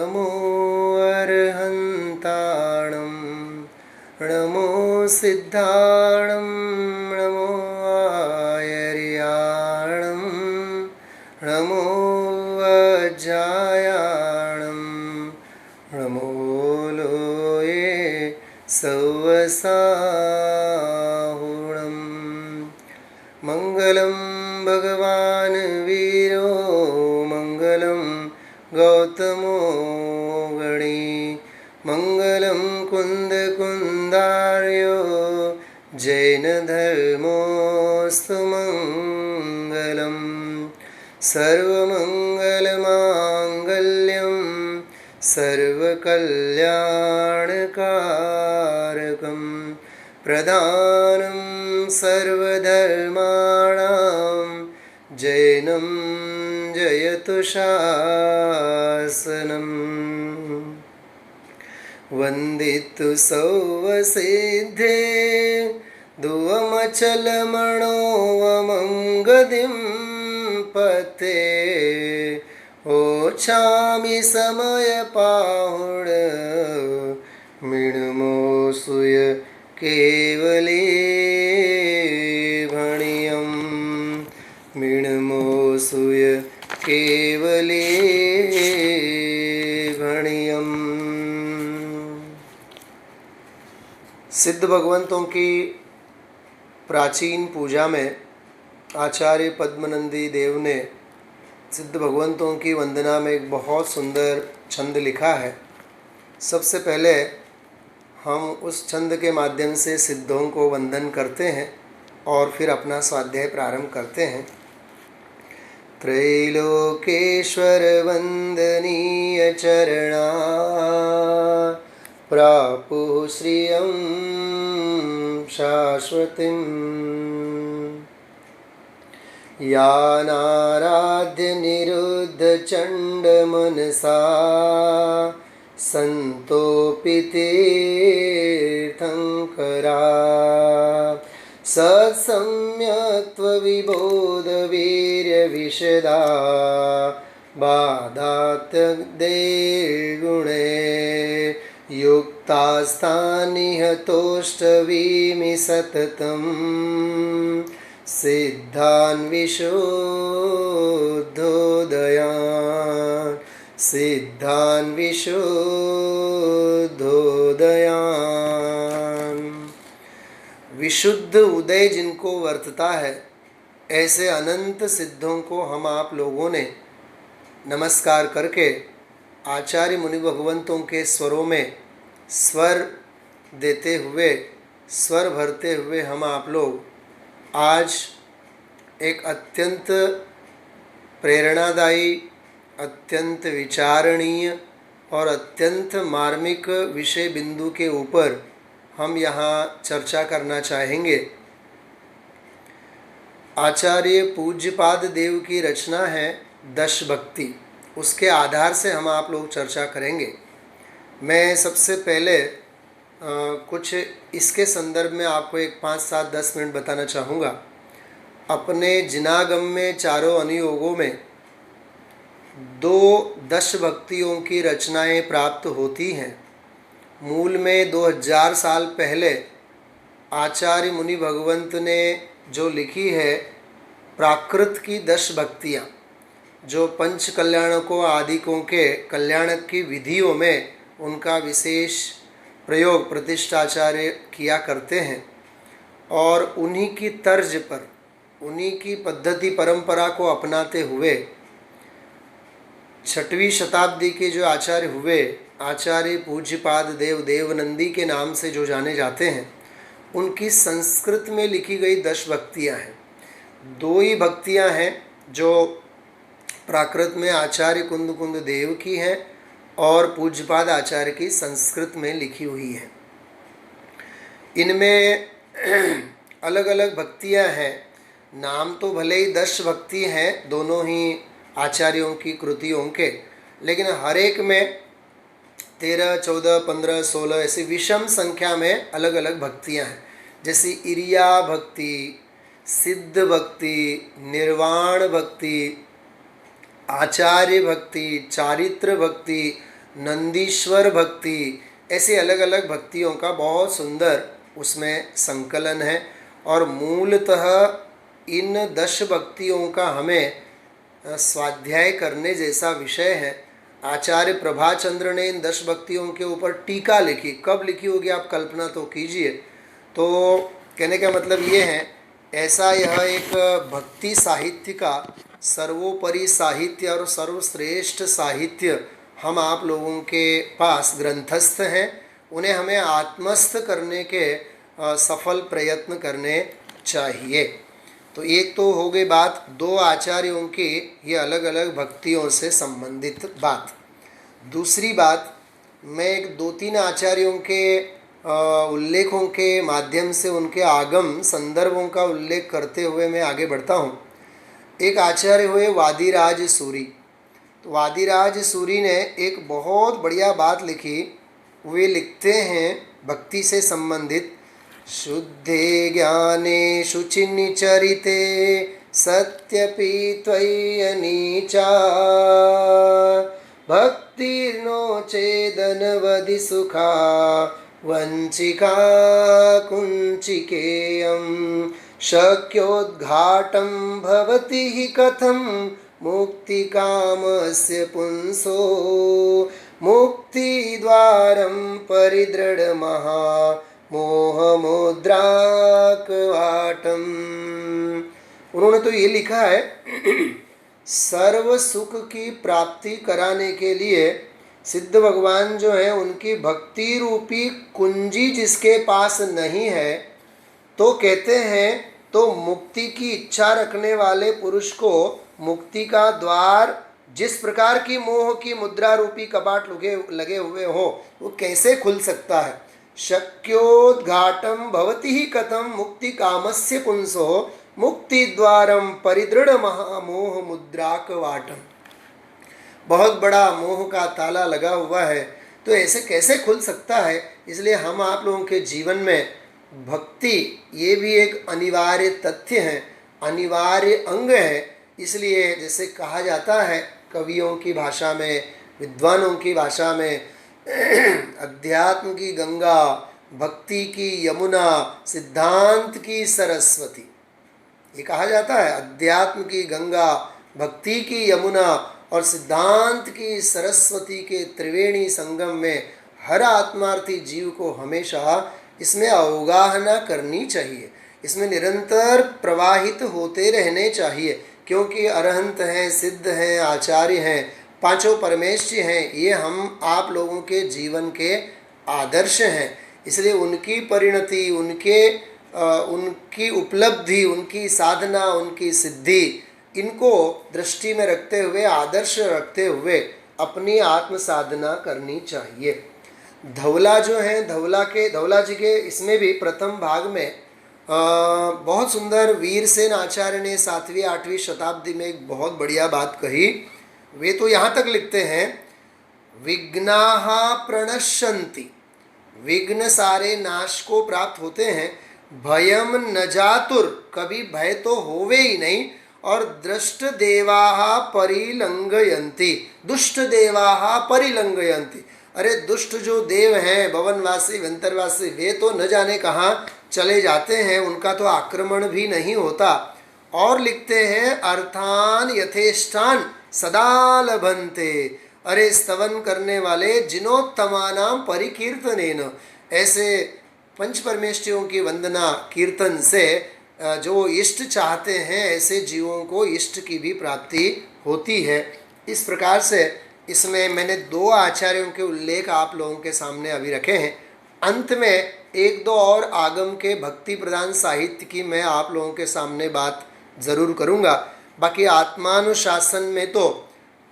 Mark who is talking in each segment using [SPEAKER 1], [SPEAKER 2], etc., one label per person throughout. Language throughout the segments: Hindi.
[SPEAKER 1] नमो अर्हन्ताणं नमो सिद्धाणं नमो आयर्याणं नमो वज्रायाणं नमो लोये सवसाहुणं मङ्गलं भगवान् वीरो मङ्गलं गौतमो गणी मङ्गलं कुन्दकुन्दार्यो जैनधर्मोऽस्तु मङ्गलं सर्वमङ्गलमाङ्गल्यं सर्वकल्याणकारकं प्रधानं सर्वधर्माणां जैनं जयतु शासनम् वन्दितु सौवसिद्धे दुवमचलमणोवमङ्गदिं पते ओछामि समयपाहुड मिणमोसुय केवली भणियं मिणमोसुय केवली भणियम्। सिद्ध भगवंतों की प्राचीन पूजा में आचार्य पद्मनंदी देव ने सिद्ध भगवंतों की वंदना में एक बहुत सुंदर छंद लिखा है। सबसे पहले हम उस छंद के माध्यम से सिद्धों को वंदन करते हैं और फिर अपना स्वाध्याय प्रारंभ करते हैं। त्रैलोकेश्वर वंदनीय चरणा प्रापुः श्रियं शाश्वतीं यानाराध्य निरुद्ध चंड मनसा संतोपि तीर्थंकरा सत्सम्यक्त्व विबोध वीर्य विशदा बाधात्यग्दैर्गुणे युक्तास्तानिहतोष्टवीमि सततं सिद्धान् विशुद्धोदयान् सिद्धान् विशुद्धोदयान्। विशुद्ध उदय जिनको वर्तता है ऐसे अनंत सिद्धों को हम आप लोगों ने नमस्कार करके आचार्य मुनि भगवंतों के स्वरों में स्वर देते हुए स्वर भरते हुए हम आप लोग आज एक अत्यंत प्रेरणादायी, अत्यंत विचारणीय और अत्यंत मार्मिक विषय बिंदु के ऊपर हम यहाँ चर्चा करना चाहेंगे। आचार्य पूज्यपाद देव की रचना है दश भक्ति, उसके आधार से हम आप लोग चर्चा करेंगे। मैं सबसे पहले कुछ इसके संदर्भ में आपको एक 5, 7, 10 मिनट बताना चाहूँगा। अपने जिनागम में चारों अनुयोगों में 2 दश भक्तियों की रचनाएं प्राप्त होती हैं। मूल में 2000 साल पहले आचार्य मुनि भगवंत ने जो लिखी है प्राकृत की 10 भक्तियाँ, जो पंच कल्याणकों आदिकों के कल्याणक की विधियों में उनका विशेष प्रयोग प्रतिष्ठाचार्य किया करते हैं और उन्हीं की तर्ज पर, उन्हीं की पद्धति परंपरा को अपनाते हुए 6वीं शताब्दी के जो आचार्य हुए, आचार्य पूज्यपाद देव देवनंदी के नाम से जो जाने जाते हैं, उनकी संस्कृत में लिखी गई 10 भक्तियाँ हैं। 2 ही भक्तियाँ हैं जो प्राकृत में आचार्य कुंद देव की हैं और पूज्यपाद आचार्य की संस्कृत में लिखी हुई है। इनमें अलग अलग भक्तियां हैं। नाम तो भले ही 10 भक्ति हैं दोनों ही आचार्यों की कृतियों के, लेकिन हर एक में 13, 14, 15, 16 ऐसी विषम संख्या में अलग अलग भक्तियां हैं। जैसे इरिया भक्ति, सिद्ध भक्ति, निर्वाण भक्ति, आचार्य भक्ति, चारित्र भक्ति, नंदीश्वर भक्ति, ऐसे अलग अलग भक्तियों का बहुत सुंदर उसमें संकलन है। और मूलतः इन 10 भक्तियों का हमें स्वाध्याय करने जैसा विषय है। आचार्य प्रभाचंद्र ने इन 10 भक्तियों के ऊपर टीका लिखी। कब लिखी होगी आप कल्पना तो कीजिए। तो कहने का मतलब ये है, ऐसा यह एक भक्ति साहित्य का सर्वोपरि साहित्य और सर्वश्रेष्ठ साहित्य हम आप लोगों के पास ग्रंथस्थ हैं। उन्हें हमें आत्मस्थ करने के सफल प्रयत्न करने चाहिए। तो एक तो हो गई बात 2 आचार्यों की ये अलग अलग भक्तियों से संबंधित बात। दूसरी बात, मैं एक 2-3 आचार्यों के उल्लेखों के माध्यम से उनके आगम संदर्भों का उल्लेख करते हुए मैं आगे बढ़ता हूँ। एक आचार्य हुए वादिराज सूरी। तो वादिराज सूरी ने एक बहुत बढ़िया बात लिखी। वे लिखते हैं भक्ति से संबंधित, शुद्धे ज्ञाने शुचिनिचरिते सत्यपि त्वय्यनीचा भक्तिर्नो चेदनवधि सुखा वंचिका कुंचिकेयं शक्योद्घाटं भवति हि कथं मुक्तिकामस्य पुंसो मुक्तिद्वारं परिदृढमहा मोहमुद्राकवाटम। उन्होंने तो ये लिखा है, सर्व सुख की प्राप्ति कराने के लिए सिद्ध भगवान जो है उनकी भक्ति रूपी कुंजी जिसके पास नहीं है, तो कहते हैं तो मुक्ति की इच्छा रखने वाले पुरुष को मुक्ति का द्वार जिस प्रकार की मोह की मुद्रा रूपी कपाट लगे हुए हो वो कैसे खुल सकता है। शक्योद्घाटम भवति ही कथम मुक्ति कामस्य पुंसो मुक्ति द्वारम परिदृढ़ महामोह मुद्राकवाटम। बहुत बड़ा मोह का ताला लगा हुआ है, तो ऐसे कैसे खुल सकता है। इसलिए हम आप लोगों के जीवन में भक्ति ये भी एक अनिवार्य तथ्य है, अनिवार्य अंग है। इसलिए जैसे कहा जाता है कवियों की भाषा में, विद्वानों की भाषा में, अध्यात्म की गंगा, भक्ति की यमुना, सिद्धांत की सरस्वती, ये कहा जाता है। अध्यात्म की गंगा, भक्ति की यमुना और सिद्धांत की सरस्वती के त्रिवेणी संगम में हर आत्मार्थी जीव को हमेशा इसमें अवगाहना करनी चाहिए, इसमें निरंतर प्रवाहित होते रहने चाहिए। क्योंकि अरहंत हैं, सिद्ध हैं, आचार्य हैं, 5 परमेश्वर हैं, ये हम आप लोगों के जीवन के आदर्श हैं। इसलिए उनकी परिणति, उनकी उपलब्धि, उनकी साधना, उनकी सिद्धि, इनको दृष्टि में रखते हुए, आदर्श रखते हुए अपनी आत्म साधना करनी चाहिए। धवला जो है, धवला जी के इसमें भी प्रथम भाग में बहुत सुंदर वीरसेन आचार्य ने 7वीं-8वीं शताब्दी में एक बहुत बढ़िया बात कही। वे तो यहाँ तक लिखते हैं, विघ्नाः प्रणश्यन्ति, विघ्न सारे नाश को प्राप्त होते हैं, भयम न जातुर, कभी भय तो होवे ही नहीं, और दृष्ट देवाः परिलंघयन्ति, दुष्ट देवाः परिलंघयन्ति। अरे दुष्ट जो देव हैं, भवनवासी, व्यंतरवासी, वे तो न जाने कहाँ चले जाते हैं, उनका तो आक्रमण भी नहीं होता। और लिखते हैं, अर्थान यथेष्टान सदा लभन्ते, अरे स्तवन करने वाले जिनोत्तमानां परिकीर्तनेन, ऐसे पंच परमेष्ठियों की वंदना कीर्तन से जो इष्ट चाहते हैं, ऐसे जीवों को इष्ट की भी प्राप्ति होती है। इस प्रकार से इसमें मैंने 2 आचार्यों के उल्लेख आप लोगों के सामने अभी रखे हैं। अंत में 1-2 और आगम के भक्ति प्रधान साहित्य की मैं आप लोगों के सामने बात ज़रूर करूँगा। बाकी आत्मानुशासन में तो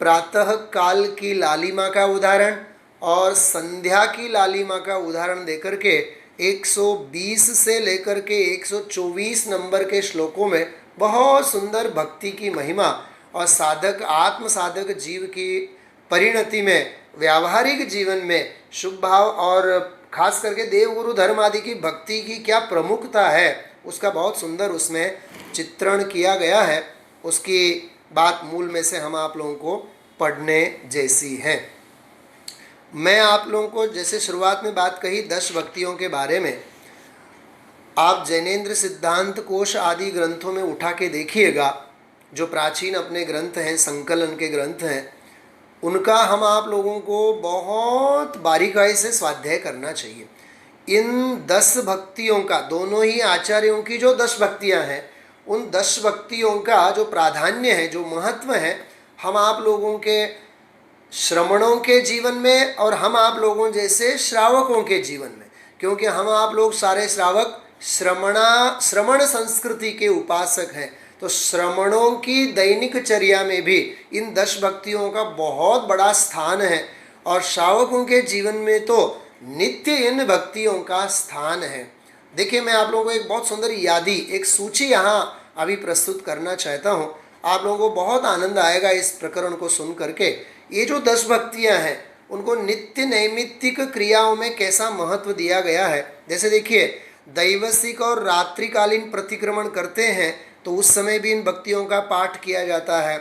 [SPEAKER 1] प्रातः काल की लालिमा का उदाहरण और संध्या की लालिमा का उदाहरण देकर के 120 से लेकर के 124 नंबर के श्लोकों में बहुत सुंदर भक्ति की महिमा और साधक, आत्म साधक जीव की परिणति में, व्यावहारिक जीवन में शुभ भाव और खास करके देवगुरु धर्म आदि की भक्ति की क्या प्रमुखता है, उसका बहुत सुंदर उसमें चित्रण किया गया है। उसकी बात मूल में से हम आप लोगों को पढ़ने जैसी है। मैं आप लोगों को जैसे शुरुआत में बात कही 10 भक्तियों के बारे में, आप जैनेन्द्र सिद्धांत कोश आदि ग्रंथों में उठा के देखिएगा, जो प्राचीन अपने ग्रंथ हैं, संकलन के ग्रंथ हैं, उनका हम आप लोगों को बहुत बारीकाई से स्वाध्याय करना चाहिए। इन 10 भक्तियों का, दोनों ही आचार्यों की जो 10 भक्तियां हैं, उन 10 भक्तियों का जो प्राधान्य है, जो महत्व है, हम आप लोगों के श्रमणों के जीवन में और हम आप लोगों जैसे श्रावकों के जीवन में, क्योंकि हम आप लोग सारे श्रावक श्रमण संस्कृति के उपासक हैं, तो श्रमणों की दैनिक चर्या में भी इन 10 भक्तियों का बहुत बड़ा स्थान है, और श्रावकों के जीवन में तो नित्य इन भक्तियों का स्थान है। देखिए, मैं आप लोगों को एक बहुत सुंदर यादी, एक सूची यहाँ अभी प्रस्तुत करना चाहता हूँ। आप लोगों को बहुत आनंद आएगा इस प्रकरण को सुन करके। ये जो 10 भक्तियाँ हैं, उनको नित्य नैमित्तिक क्रियाओं में कैसा महत्व दिया गया है। जैसे देखिए, दैवसिक और रात्रिकालीन प्रतिक्रमण करते हैं तो उस समय भी इन भक्तियों का पाठ किया जाता है।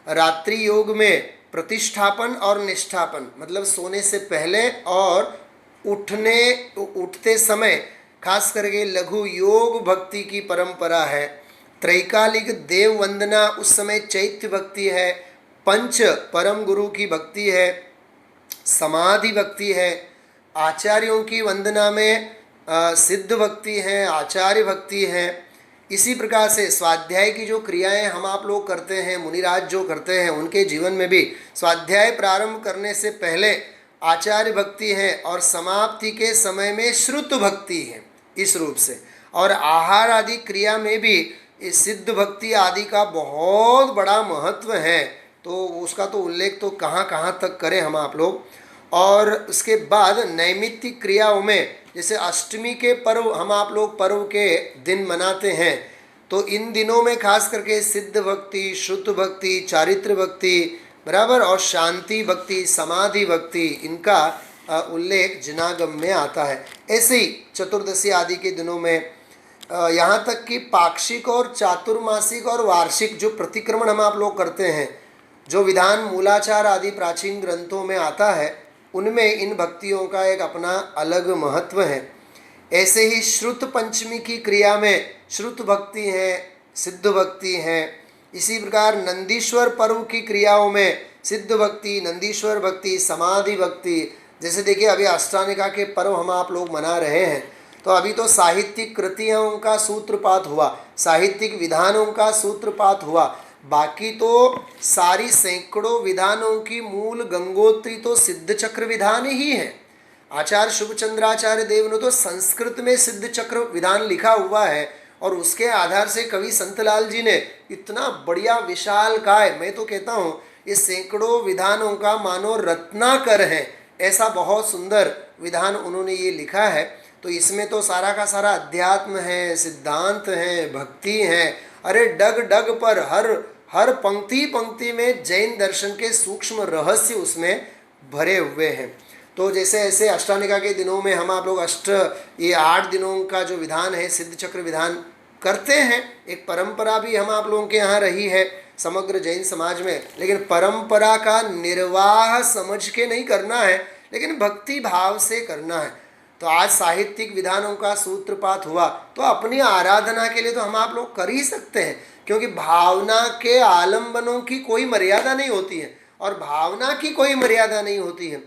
[SPEAKER 1] रात्रि योग में प्रतिष्ठापन और निष्ठापन, मतलब सोने से पहले और उठते समय खास करके लघु योग भक्ति की परंपरा है। त्रैकालिक देव वंदना, उस समय चैत्य भक्ति है। पंच परम गुरु की भक्ति है, समाधि भक्ति है। आचार्यों की वंदना में सिद्ध भक्ति है, आचार्य भक्ति है। इसी प्रकार से स्वाध्याय की जो क्रियाएं हम आप लोग करते हैं, मुनिराज जो करते हैं, उनके जीवन में भी स्वाध्याय प्रारंभ करने से पहले आचार्य भक्ति है और समाप्ति के समय में श्रुत भक्ति है, इस रूप से। और आहार आदि क्रिया में भी इस सिद्ध भक्ति आदि का बहुत बड़ा महत्व है, तो उसका तो उल्लेख तो कहाँ कहाँ तक करें हम आप लोग। और उसके बाद नैमित्तिक क्रियाओं में, जैसे अष्टमी के पर्व हम आप लोग पर्व के दिन मनाते हैं, तो इन दिनों में खास करके सिद्ध भक्ति, श्रुत भक्ति, चारित्र भक्ति, बराबर, और शांति भक्ति, समाधि भक्ति, इनका उल्लेख जिनागम में आता है। ऐसे ही चतुर्दशी आदि के दिनों में, यहाँ तक कि पाक्षिक और चातुर्मासिक और वार्षिक जो प्रतिक्रमण हम आप लोग करते हैं, जो विधान मूलाचार आदि प्राचीन ग्रंथों में आता है, उनमें इन भक्तियों का एक अपना अलग महत्व है। ऐसे ही श्रुत पंचमी की क्रिया में श्रुत भक्ति है, सिद्ध भक्ति है। इसी प्रकार नंदीश्वर पर्व की क्रियाओं में सिद्ध भक्ति, नंदीश्वर भक्ति, समाधि भक्ति। जैसे देखिए, अभी अष्टानिका के पर्व हम आप लोग मना रहे हैं, तो अभी तो साहित्यिक कृतियों का सूत्रपात हुआ, साहित्यिक विधानों का सूत्रपात हुआ, बाकी तो सारी सैकड़ों विधानों की मूल गंगोत्री तो सिद्ध चक्र विधान ही है। आचार्य शुभचंद्राचार्य देव ने तो संस्कृत में सिद्ध चक्र विधान लिखा हुआ है, और उसके आधार से कवि संतलाल जी ने इतना बढ़िया विशाल काय, मैं तो कहता हूँ ये सैकड़ों विधानों का मानो रत्नाकर है, ऐसा बहुत सुंदर विधान उन्होंने ये लिखा है। तो इसमें तो सारा का सारा अध्यात्म है, सिद्धांत है, भक्ति है। अरे डग डग पर हर पंक्ति पंक्ति में जैन दर्शन के सूक्ष्म रहस्य उसमें भरे हुए हैं। तो जैसे ऐसे अष्टानिका के दिनों में हम आप लोग ये 8 दिनों का जो विधान है, सिद्ध चक्र विधान करते हैं। एक परंपरा भी हम आप लोगों के यहाँ रही है समग्र जैन समाज में, लेकिन परंपरा का निर्वाह समझ के नहीं करना है, लेकिन भक्ति भाव से करना है। तो आज साहित्यिक विधानों का सूत्रपात हुआ, तो अपनी आराधना के लिए तो हम आप लोग कर ही सकते हैं, क्योंकि भावना के आलंबनों की कोई मर्यादा नहीं होती है, और भावना की कोई मर्यादा नहीं होती है।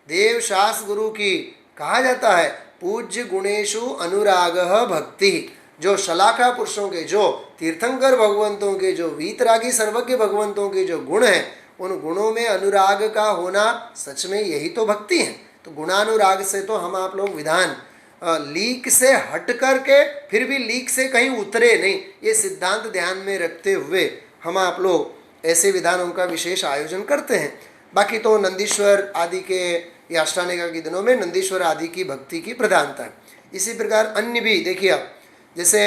[SPEAKER 1] देव शास्त्र गुरु की कहा जाता है, पूज्य गुणेशु अनुराग भक्ति। जो शलाका पुरुषों के, जो तीर्थंकर भगवंतों के, जो वीतरागी सर्वज्ञ भगवंतों के जो गुण हैं, उन गुणों में अनुराग का होना सच में यही तो भक्ति है। तो गुणानुराग से तो हम आप लोग विधान लीक से हट करके फिर भी लीक से कहीं उतरे नहीं, ये सिद्धांत ध्यान में रखते हुए हम आप लोग ऐसे विधानों का विशेष आयोजन करते हैं। बाकी तो नंदीश्वर आदि के या अष्टानिका के दिनों में नंदीश्वर आदि की भक्ति की प्रधानता है। इसी प्रकार अन्य भी देखिए आप, जैसे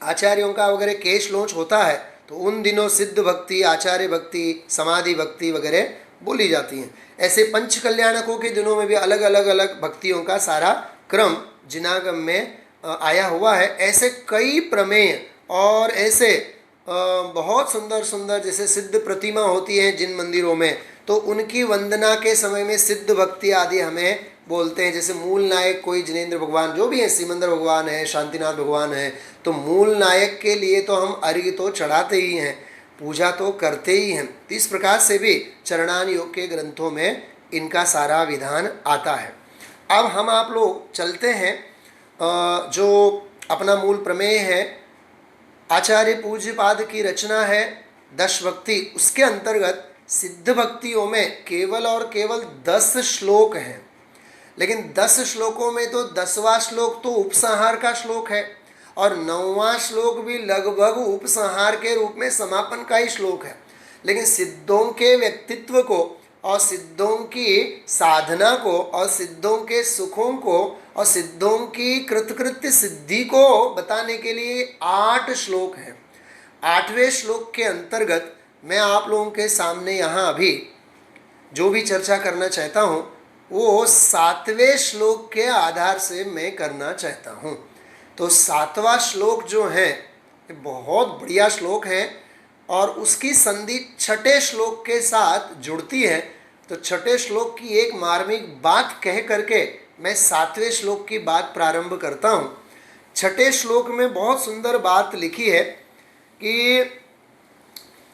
[SPEAKER 1] आचार्यों का वगैरह केश लॉन्च होता है, तो उन दिनों सिद्ध भक्ति, आचार्य भक्ति, समाधि भक्ति वगैरह बोली जाती हैं। ऐसे पंच कल्याणकों के दिनों में भी अलग अलग भक्तियों का सारा क्रम जिनागम में आया हुआ है। ऐसे कई प्रमेय और ऐसे बहुत सुंदर सुंदर जैसे सिद्ध प्रतिमा होती है जिन मंदिरों में, तो उनकी वंदना के समय में सिद्ध भक्ति आदि हमें बोलते हैं। जैसे मूल नायक कोई जिनेंद्र भगवान जो भी है, सिमंदर भगवान है, शांतिनाथ भगवान है, तो मूल नायक के लिए तो हम अर्घ्य तो चढ़ाते ही हैं, पूजा तो करते ही हैं। इस प्रकार से भी चरणान योग के ग्रंथों में इनका सारा विधान आता है। अब हम आप लोग चलते हैं जो अपना मूल प्रमेय है, आचार्य पूज्यपाद की रचना है दश भक्ति, उसके अंतर्गत सिद्ध भक्तियों में केवल और केवल 10 श्लोक हैं। लेकिन 10 श्लोकों में तो 10वां श्लोक तो उपसंहार का श्लोक है और 9वां श्लोक भी लगभग उपसंहार के रूप में समापन का ही श्लोक है। लेकिन सिद्धों के व्यक्तित्व को और सिद्धों की साधना को और सिद्धों के सुखों को और सिद्धों की कृतकृत्य सिद्धि को बताने के लिए 8 श्लोक हैं। 8वें श्लोक के अंतर्गत मैं आप लोगों के सामने यहाँ अभी जो भी चर्चा करना चाहता हूँ वो 7वें श्लोक के आधार से मैं करना चाहता हूँ। तो 7वां श्लोक जो है ये बहुत बढ़िया श्लोक है और उसकी संधि 6ठे श्लोक के साथ जुड़ती है। तो 6ठे श्लोक की एक मार्मिक बात कह करके मैं 7वें श्लोक की बात प्रारंभ करता हूँ। 6ठे श्लोक में बहुत सुंदर बात लिखी है कि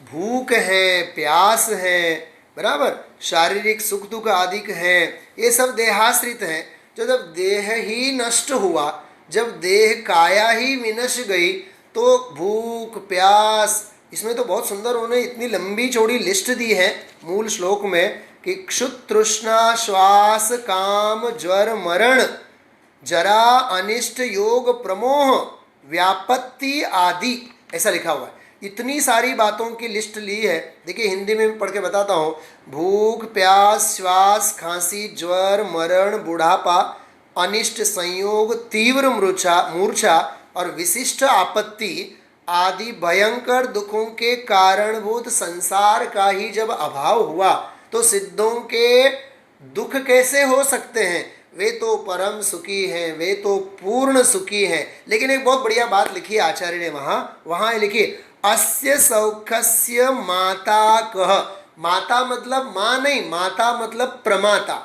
[SPEAKER 1] भूख है, प्यास है, बराबर, शारीरिक सुख दुख आदि है, ये सब देहाश्रित हैं। जो जब देह ही नष्ट हुआ, जब देह काया ही विनश गई, तो भूख प्यास, इसमें तो बहुत सुंदर उन्होंने इतनी लंबी चौड़ी लिस्ट दी है मूल श्लोक में कि क्षुत तृष्णा श्वास काम ज्वर मरण जरा अनिष्ट योग प्रमोह व्यापत्ति आदि, ऐसा लिखा हुआ है। इतनी सारी बातों की लिस्ट ली है। देखिए हिंदी में पढ़ के बताता हूँ। भूख प्यास श्वास खांसी ज्वर मरण बुढ़ापा अनिष्ट संयोग तीव्र मूर्छा और विशिष्ट आपत्ति आदि भयंकर दुखों के कारणभूत संसार का ही जब अभाव हुआ तो सिद्धों के दुख कैसे हो सकते हैं? वे तो परम सुखी हैं, वे तो पूर्ण सुखी हैं। लेकिन एक बहुत बढ़िया बात लिखी है आचार्य ने वहाँ लिखी, अस्य सौख्यस्य माता कह। माता मतलब माँ नहीं, माता मतलब प्रमाता।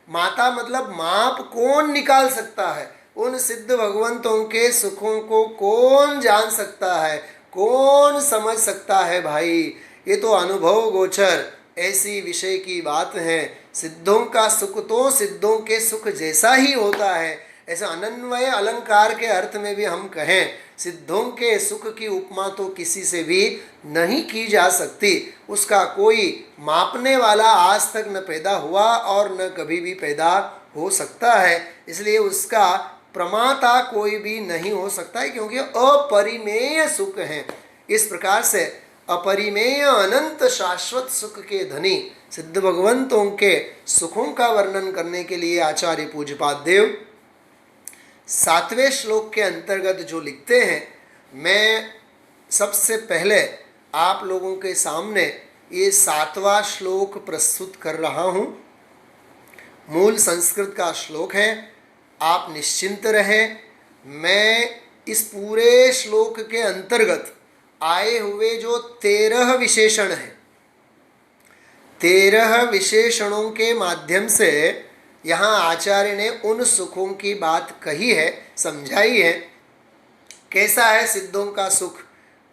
[SPEAKER 1] माता मतलब माप कौन निकाल सकता है? उन सिद्ध भगवंतों के सुखों को कौन जान सकता है, कौन समझ सकता है भाई? ये तो अनुभव गोचर ऐसी विषय की बात है। सिद्धों का सुख तो सिद्धों के सुख जैसा ही होता है। ऐसा अनन्वय अलंकार के अर्थ में भी हम कहें, सिद्धों के सुख की उपमा तो किसी से भी नहीं की जा सकती। उसका कोई मापने वाला आज तक न पैदा हुआ और न कभी भी पैदा हो सकता है। इसलिए उसका प्रमाता कोई भी नहीं हो सकता है, क्योंकि अपरिमेय सुख है। इस प्रकार से अपरिमेय अनंत शाश्वत सुख के धनी सिद्ध भगवंतों के सुखों का वर्णन करने के लिए आचार्य पूज्यपाद देव 7वें श्लोक के अंतर्गत जो लिखते हैं, मैं सबसे पहले आप लोगों के सामने ये 7वां श्लोक प्रस्तुत कर रहा हूँ। मूल संस्कृत का श्लोक है, आप निश्चिंत रहें। मैं इस पूरे श्लोक के अंतर्गत आए हुए जो 13 विशेषण हैं, 13 विशेषणों के माध्यम से यहाँ आचार्य ने उन सुखों की बात कही है, समझाई है। कैसा है सिद्धों का सुख?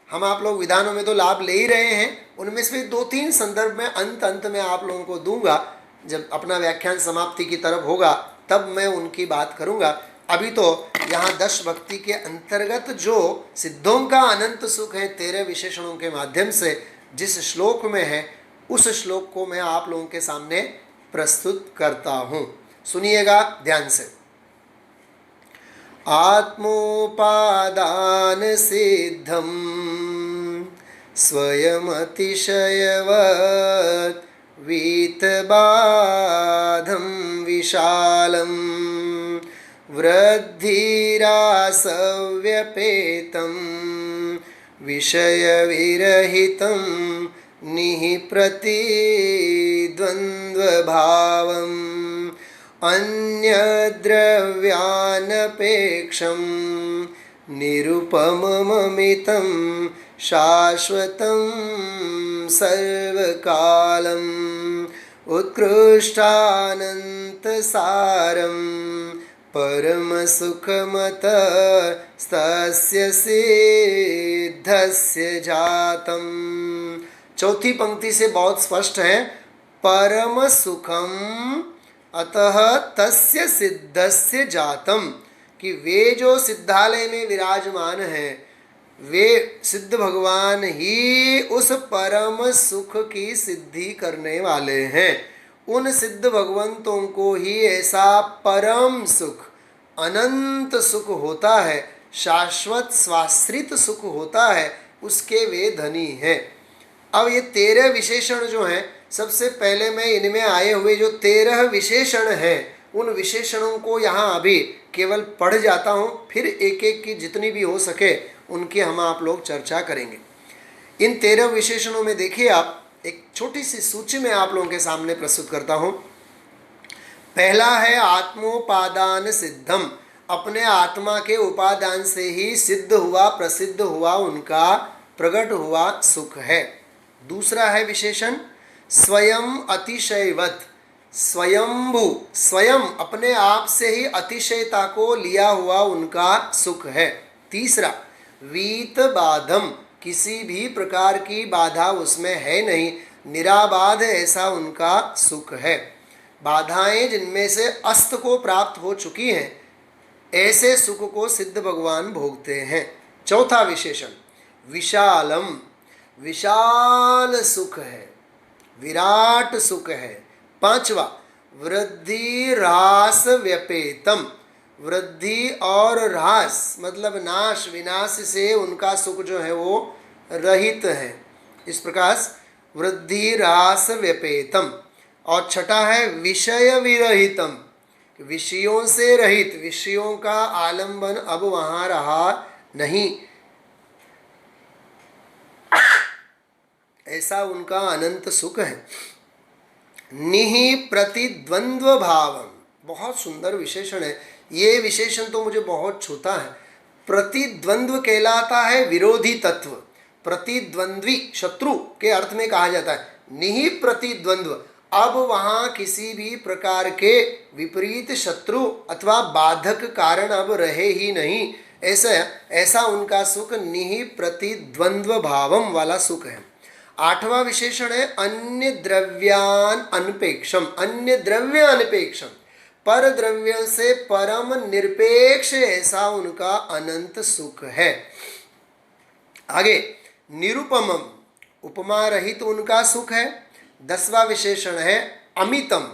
[SPEAKER 1] हम आप लोग विधानों में तो लाभ ले ही रहे हैं, उनमें से 2-3 संदर्भ में अंत में आप लोगों को दूंगा। जब अपना व्याख्यान समाप्ति की तरफ होगा तब मैं उनकी बात करूंगा। अभी तो यहाँ 10 भक्ति के अंतर्गत जो सिद्धों का अनंत सुख है 13 विशेषणों के माध्यम से जिस श्लोक में है, उस श्लोक को मैं आप लोगों के सामने प्रस्तुत करता हूँ। सुनिएगा ध्यान से। आत्मोपादान सिद्धम स्वयं अतिशयवत् वीतबाधं विशालं वृद्धिरासव्यपेतं विषयविरहितं निःप्रतिद्वन्द्वभावम् अन्यद्रव्यानपेक्षं निरुपमममितं शाश्वतं सर्वकालं उत्कृष्टानन्तसारं परमसुखमतस्तस्य सिद्धस्य जातम्। चौथी पंक्ति से बहुत स्पष्ट है, परम सुखम अतः तस्य सिद्धस्य जातम, कि वे जो सिद्धालय में विराजमान हैं वे सिद्ध भगवान ही उस परम सुख की सिद्धि करने वाले हैं। उन सिद्ध भगवंतों को ही ऐसा परम सुख, अनंत सुख होता है, शाश्वत स्वाश्रित सुख होता है, उसके वे धनी हैं। अब ये 13 विशेषण जो हैं, सबसे पहले मैं इनमें आए हुए जो 13 विशेषण हैं उन विशेषणों को यहाँ अभी केवल पढ़ जाता हूँ, फिर एक एक की जितनी भी हो सके उनकी हम आप लोग चर्चा करेंगे। इन 13 विशेषणों में देखिए आप, एक छोटी सी सूची में आप लोगों के सामने प्रस्तुत करता हूँ। पहला है आत्मोपादान सिद्धम, अपने आत्मा के उपादान से ही सिद्ध हुआ, प्रसिद्ध हुआ, उनका प्रकट हुआ सुख है। दूसरा है विशेषण स्वयं अतिशयवत, स्वयंभू, स्वयं अपने आप से ही अतिशयता को लिया हुआ उनका सुख है। तीसरा वीत बाधम, किसी भी प्रकार की बाधा उसमें है नहीं, निराबाध ऐसा उनका सुख है। बाधाएं जिनमें से अस्त को प्राप्त हो चुकी हैं, ऐसे सुख को सिद्ध भगवान भोगते हैं। चौथा विशेषण विशालम, विशाल सुख है, विराट सुख है। पांचवा वृद्धि ह्रास व्यपेतम, वृद्धि और ह्रास मतलब नाश, विनाश से उनका सुख जो है वो रहित है, इस प्रकार वृद्धि ह्रास व्यपेतम। और छठा है विषय विरहितम, विषयों से रहित, विषयों का आलंबन अब वहाँ रहा नहीं, ऐसा उनका अनंत सुख है। निहि प्रतिद्वंद्व भावम, बहुत सुंदर विशेषण है ये। विशेषण तो मुझे बहुत छूता है। प्रतिद्वंद्व कहलाता है विरोधी तत्व, प्रतिद्वंद्वी शत्रु के अर्थ में कहा जाता है। निहि प्रतिद्वंद्व, अब वहाँ किसी भी प्रकार के विपरीत शत्रु अथवा बाधक कारण अब रहे ही नहीं, ऐसा उनका सुख निहि प्रतिद्वंद्व भावम वाला सुख है। आठवां विशेषण है अन्य द्रव्यान अनपेक्षम, अन्य द्रव्य अनपेक्षम, पर द्रव्य से परम निरपेक्ष ऐसा उनका अनंत सुख है। आगे निरुपमम, उपमा रहित उनका सुख है। 10वां विशेषण है अमितम,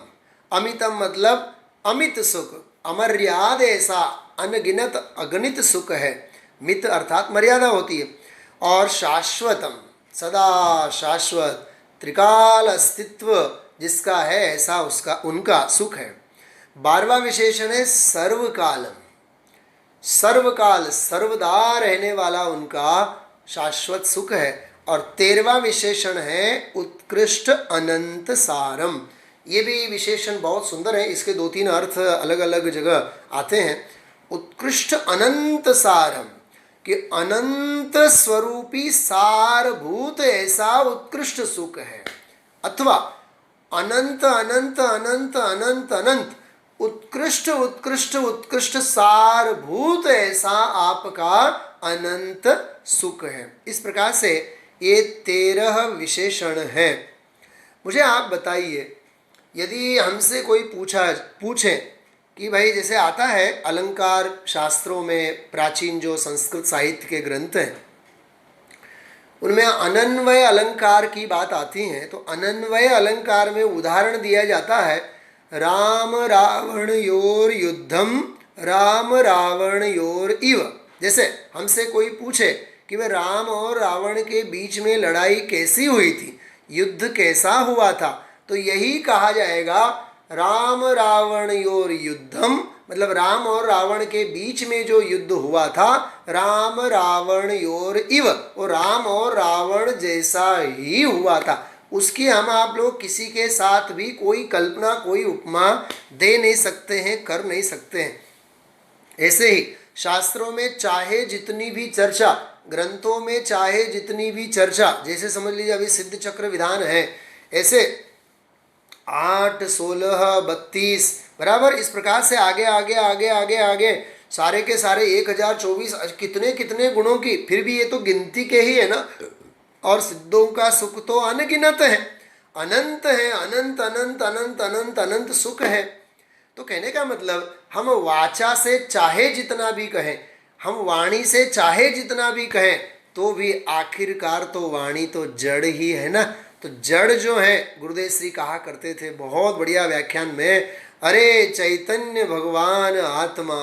[SPEAKER 1] अमितम मतलब अमित सुख, अमर्याद ऐसा अनगिनत अगणित सुख है। मित अर्थात मर्यादा होती है। और शाश्वतम, सदा शाश्वत, त्रिकाल अस्तित्व जिसका है ऐसा उसका उनका सुख है। 12वां विशेषण है सर्वकालम, सर्वकाल सर्वदा रहने वाला उनका शाश्वत सुख है। और 13वां विशेषण है उत्कृष्ट अनंत सारम, ये भी विशेषण बहुत सुंदर है, इसके 2-3 अर्थ अलग अलग जगह आते हैं। उत्कृष्ट अनंत सारम, कि अनंत स्वरूपी सारभूत ऐसा उत्कृष्ट सुख है, अथवा अनंत अनंत अनंत अनंत अनंत उत्कृष्ट उत्कृष्ट उत्कृष्ट सारभूत ऐसा आपका अनंत सुख है। इस प्रकार से ये 13 विशेषण हैं। मुझे आप बताइए, यदि हमसे कोई पूछे कि भाई जैसे आता है अलंकार शास्त्रों में, प्राचीन जो संस्कृत साहित्य के ग्रंथ हैं उनमें अनन्वय अलंकार की बात आती है, तो अनन्वय अलंकार में उदाहरण दिया जाता है Ram Ravan your Yuddham Ram Ravan your इव। जैसे हमसे कोई पूछे कि वह राम और रावण के बीच में लड़ाई कैसी हुई थी, युद्ध कैसा हुआ था, तो यही कहा जाएगा राम रावण योर युद्धम, मतलब राम और रावण के बीच में जो युद्ध हुआ था राम रावण योर इव, वो राम और रावण जैसा ही हुआ था। उसकी हम आप लोग किसी के साथ भी कोई कल्पना, कोई उपमा दे नहीं सकते हैं, कर नहीं सकते हैं। ऐसे ही शास्त्रों में चाहे जितनी भी चर्चा, ग्रंथों में चाहे जितनी भी चर्चा, जैसे समझ लीजिए अभी सिद्ध चक्र विधान है, ऐसे 8, 16, 32, बराबर। इस प्रकार से आगे आगे आगे आगे आगे सारे के सारे 1024 कितने कितने गुणों की, फिर भी ये तो गिनती के ही है ना। और सिद्धों का सुख तो अनगिनत है, अनंत है, अनंत अनंत अनंत अनंत अनंत सुख है। तो कहने का मतलब हम वाचा से चाहे जितना भी कहें, हम वाणी से चाहे जितना भी कहें, तो भी आखिरकार तो वाणी तो जड़ ही है ना। तो जड़ जो है, गुरुदेव श्री कहा करते थे बहुत बढ़िया व्याख्यान में, अरे चैतन्य भगवान आत्मा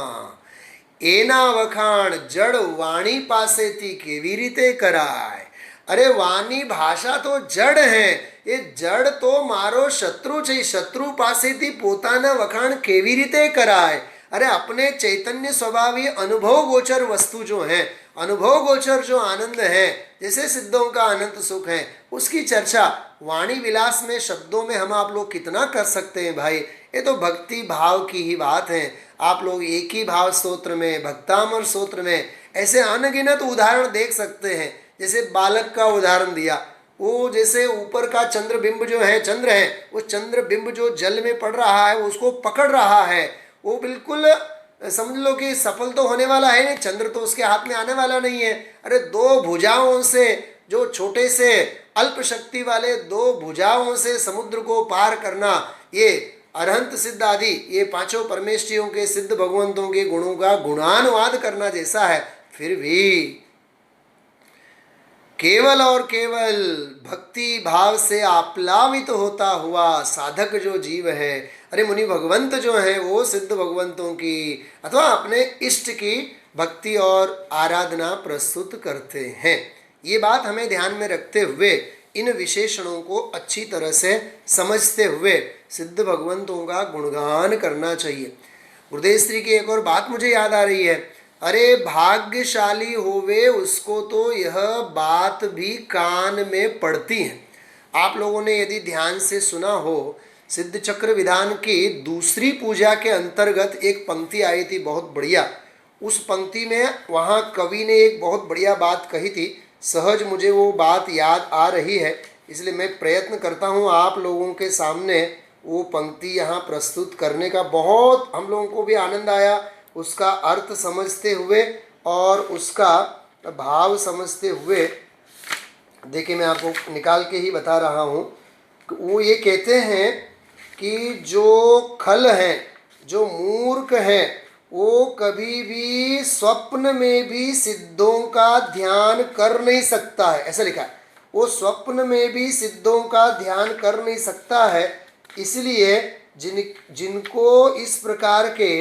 [SPEAKER 1] एना वखाण जड़ वाणी पासे थी केवी रीते कराय। अरे वाणी भाषा तो जड़ है, એ જડ તો મારો શત્રુ છે, શત્રુ પાસેથી પોતાના વખાણ કેવી રીતે કરાય। अरे अपने चैतन्य स्वभावी अनुभव गोचर वस्तु जो है, अनुभव गोचर जो आनंद है, जैसे सिद्धों का अनंत सुख है, उसकी चर्चा वाणी विलास में शब्दों में हम आप लोग कितना कर सकते हैं भाई। ये तो भक्ति भाव की ही बात है। आप लोग एक ही भाव स्तोत्र में, भक्तामर स्तोत्र में ऐसे अनगिनत उदाहरण देख सकते हैं। जैसे बालक का उदाहरण दिया, वो जैसे ऊपर का चंद्र बिंब जो है, चंद्र है, वो चंद्र बिंब जो जल में पड़ रहा है, वो उसको पकड़ रहा है, वो बिल्कुल समझ लो कि सफल तो होने वाला है नहीं, चंद्र तो उसके हाथ में आने वाला नहीं है। अरे दो भुजाओं से, जो छोटे से अल्प शक्ति वाले दो भुजाओं से समुद्र को पार करना, ये अरहंत सिद्ध आदि ये पांचों परमेश्वरियों के सिद्ध भगवंतों के गुणों का गुणानुवाद करना जैसा है। फिर भी केवल और केवल भक्ति भाव से आप्लावित होता हुआ साधक जो जीव है, अरे मुनि भगवंत जो है, वो सिद्ध भगवंतों की अथवा अपने इष्ट की भक्ति और आराधना प्रस्तुत करते हैं। ये बात हमें ध्यान में रखते हुए, इन विशेषणों को अच्छी तरह से समझते हुए सिद्ध भगवंतों का गुणगान करना चाहिए। गुरुदेव श्री की एक और बात मुझे याद आ रही है, अरे भाग्यशाली होवे उसको तो यह बात भी कान में पड़ती है। आप लोगों ने यदि ध्यान से सुना हो, सिद्ध चक्र विधान की दूसरी पूजा के अंतर्गत एक पंक्ति आई थी बहुत बढ़िया। उस पंक्ति में वहाँ कवि ने एक बहुत बढ़िया बात कही थी, सहज मुझे वो बात याद आ रही है, इसलिए मैं प्रयत्न करता हूँ आप लोगों के सामने वो पंक्ति यहाँ प्रस्तुत करने का। बहुत हम लोगों को भी आनंद आया उसका अर्थ समझते हुए और उसका भाव समझते हुए। देखिए मैं आपको निकाल के ही बता रहा हूँ। वो ये कहते हैं कि जो खल हैं, जो मूर्ख हैं, वो कभी भी स्वप्न में भी सिद्धों का ध्यान कर नहीं सकता है, ऐसा लिखा है। वो स्वप्न में भी सिद्धों का ध्यान कर नहीं सकता है। इसलिए जिनको इस प्रकार के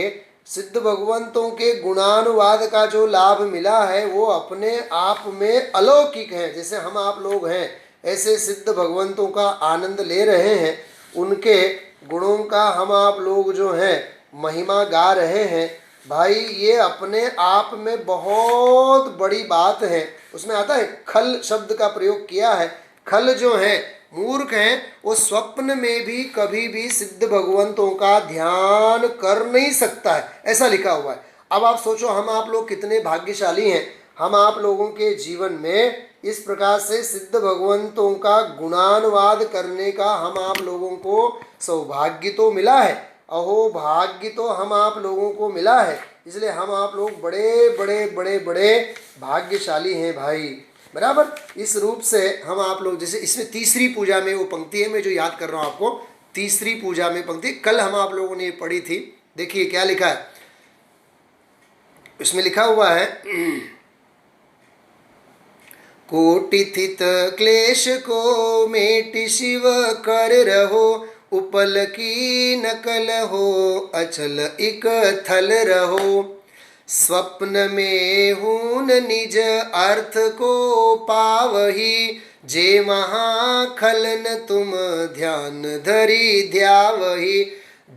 [SPEAKER 1] सिद्ध भगवंतों के गुणानुवाद का जो लाभ मिला है, वो अपने आप में अलौकिक है। जैसे हम आप लोग हैं, ऐसे सिद्ध भगवंतों का आनंद ले रहे हैं, उनके गुणों का हम आप लोग जो हैं महिमा गा रहे हैं। भाई ये अपने आप में बहुत बड़ी बात है। उसमें आता है खल शब्द का प्रयोग किया है। खल जो है, मूर्ख हैं, वो स्वप्न में भी कभी भी सिद्ध भगवंतों का ध्यान कर नहीं सकता है, ऐसा लिखा हुआ है। अब आप सोचो हम आप लोग कितने भाग्यशाली हैं। हम आप लोगों के जीवन में इस प्रकार से सिद्ध भगवंतों का गुणानुवाद करने का हम आप लोगों को सौभाग्य तो मिला है, अहो भाग्य तो हम आप लोगों को मिला है। इसलिए हम आप लोग बड़े बड़े बड़े बड़े भाग्यशाली हैं भाई, बराबर। इस रूप से हम आप लोग, जैसे इसमें तीसरी पूजा में वो पंक्ति है, मैं जो याद कर रहा हूँ आपको, तीसरी पूजा में पंक्ति कल हम आप लोगों ने पढ़ी थी। देखिए क्या लिखा है इसमें, लिखा हुआ है कोटिथित क्लेश को मेट शिव कर रहो, उपल की नकल हो अचल इक थल रहो। स्वप्न में हून निज अर्थ को पावही, जे महाखलन तुम ध्यान धरी ध्यावही।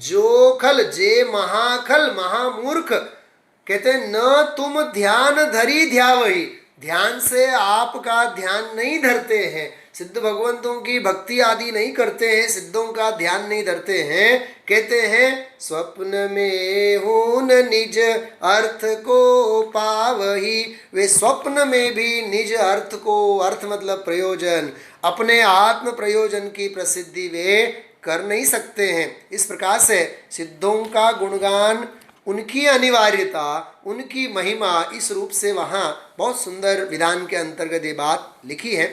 [SPEAKER 1] जो खल, जे महाखल महामूर्ख, कहते न तुम ध्यान धरी ध्यावही, ध्यान से आपका ध्यान नहीं धरते हैं, सिद्ध भगवंतों की भक्ति आदि नहीं करते हैं, सिद्धों का ध्यान नहीं धरते हैं। कहते हैं स्वप्न में हून निज अर्थ को पावही, वे स्वप्न में भी निज अर्थ को, अर्थ मतलब प्रयोजन, अपने आत्म प्रयोजन की प्रसिद्धि वे कर नहीं सकते हैं। इस प्रकार से सिद्धों का गुणगान, उनकी अनिवार्यता, उनकी महिमा, इस रूप से वहाँ बहुत सुंदर विधान के अंतर्गत ये बात लिखी है।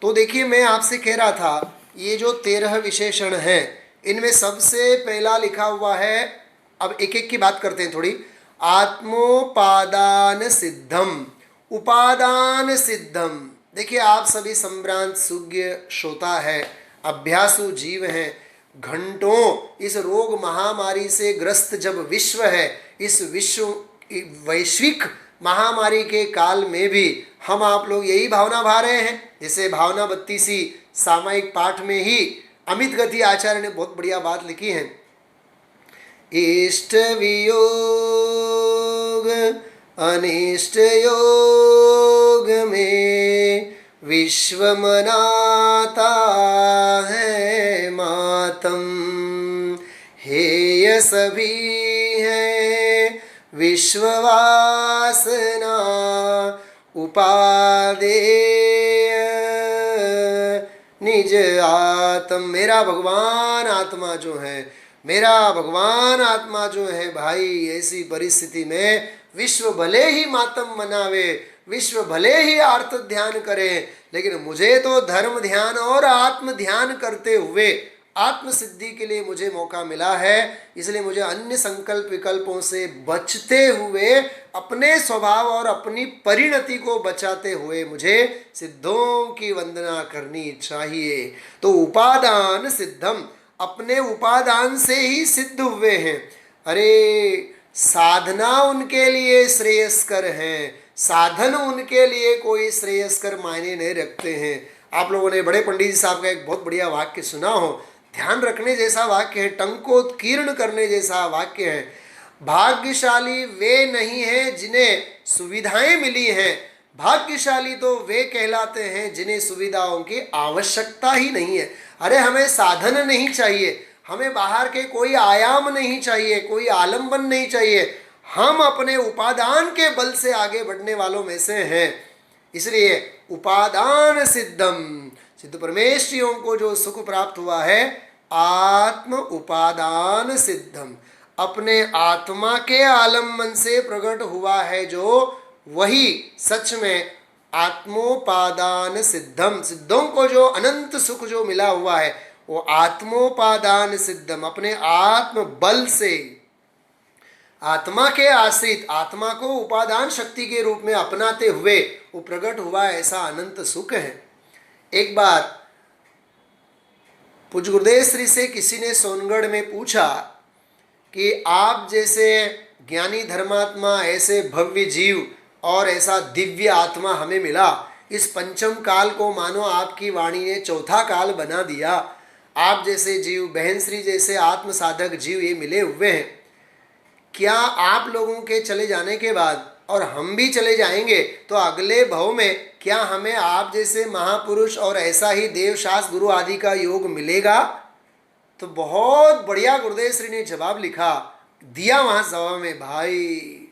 [SPEAKER 1] तो देखिए, मैं आपसे कह रहा था ये जो 13 विशेषण हैं, इनमें सबसे पहला लिखा हुआ है, अब एक एक की बात करते हैं थोड़ी। आत्मोपादान सिद्धम, उपादान सिद्धम। देखिए, आप सभी संभ्रांत सुज्ञ श्रोता है, अभ्यासु जीव हैं। घंटों इस रोग महामारी से ग्रस्त जब विश्व है, इस विश्व वैश्विक महामारी के काल में भी हम आप लोग यही भावना भा रहे हैं। जैसे भावना 32 सामयिक पाठ में ही अमित गति आचार्य ने बहुत बढ़िया बात लिखी है। इष्ट वियोग अनिष्ट योग में विश्व मनाता है मातम, हेय सभी है विश्ववासना उपादेय निज आत्म। मेरा भगवान आत्मा जो है, मेरा भगवान आत्मा जो है भाई, ऐसी परिस्थिति में विश्व भले ही मातम मनावे, विश्व भले ही आर्त ध्यान करे, लेकिन मुझे तो धर्म ध्यान और आत्म ध्यान करते हुए आत्म सिद्धि के लिए मुझे मौका मिला है। इसलिए मुझे अन्य संकल्प विकल्पों से बचते हुए, अपने स्वभाव और अपनी परिणति को बचाते हुए मुझे सिद्धों की वंदना करनी चाहिए। तो उपादान सिद्धम, अपने उपादान से ही सिद्ध हुए हैं। अरे साधना उनके लिए श्रेयस्कर है, साधन उनके लिए कोई श्रेयस्कर मायने नहीं रखते हैं। आप लोगों ने बड़े पंडित जी साहब का एक बहुत बढ़िया वाक्य सुना हो, ध्यान रखने जैसा वाक्य है, टंकोत्कीर्ण करने जैसा वाक्य है। भाग्यशाली वे नहीं हैं जिन्हें सुविधाएं मिली हैं, भाग्यशाली तो वे कहलाते हैं जिन्हें सुविधाओं की आवश्यकता ही नहीं है। अरे हमें साधन नहीं चाहिए, हमें बाहर के कोई आयाम नहीं चाहिए, कोई आलंबन नहीं चाहिए, हम अपने उपादान के बल से आगे बढ़ने वालों में से हैं। इसलिए उपादान सिद्धम, सिद्ध परमेश्वरियों को जो सुख प्राप्त हुआ है, आत्म उपादान सिद्धम, अपने आत्मा के आलम्बन से प्रकट हुआ है जो, वही सच में आत्मोपादान सिद्धम। सिद्धों को जो अनंत सुख जो मिला हुआ है वो आत्मोपादान सिद्धम, अपने आत्म बल से, आत्मा के आश्रित, आत्मा को उपादान शक्ति के रूप में अपनाते हुए वो प्रकट हुआ ऐसा अनंत सुख है। एक बार पूज्य गुरुदेव श्री से किसी ने सोनगढ़ में पूछा कि आप जैसे ज्ञानी धर्मात्मा, ऐसे भव्य जीव और ऐसा दिव्य आत्मा हमें मिला, इस पंचम काल को मानो आपकी वाणी ने चौथा काल बना दिया। आप जैसे जीव, बहन श्री जैसे आत्म साधक जीव ये मिले हुए हैं, क्या आप लोगों के चले जाने के बाद और हम भी चले जाएंगे तो अगले भव में क्या हमें आप जैसे महापुरुष और ऐसा ही देवशास्त्र गुरु आदि का योग मिलेगा? तो बहुत बढ़िया गुरुदेव श्री ने जवाब लिखा दिया वहाँ सभा में, भाई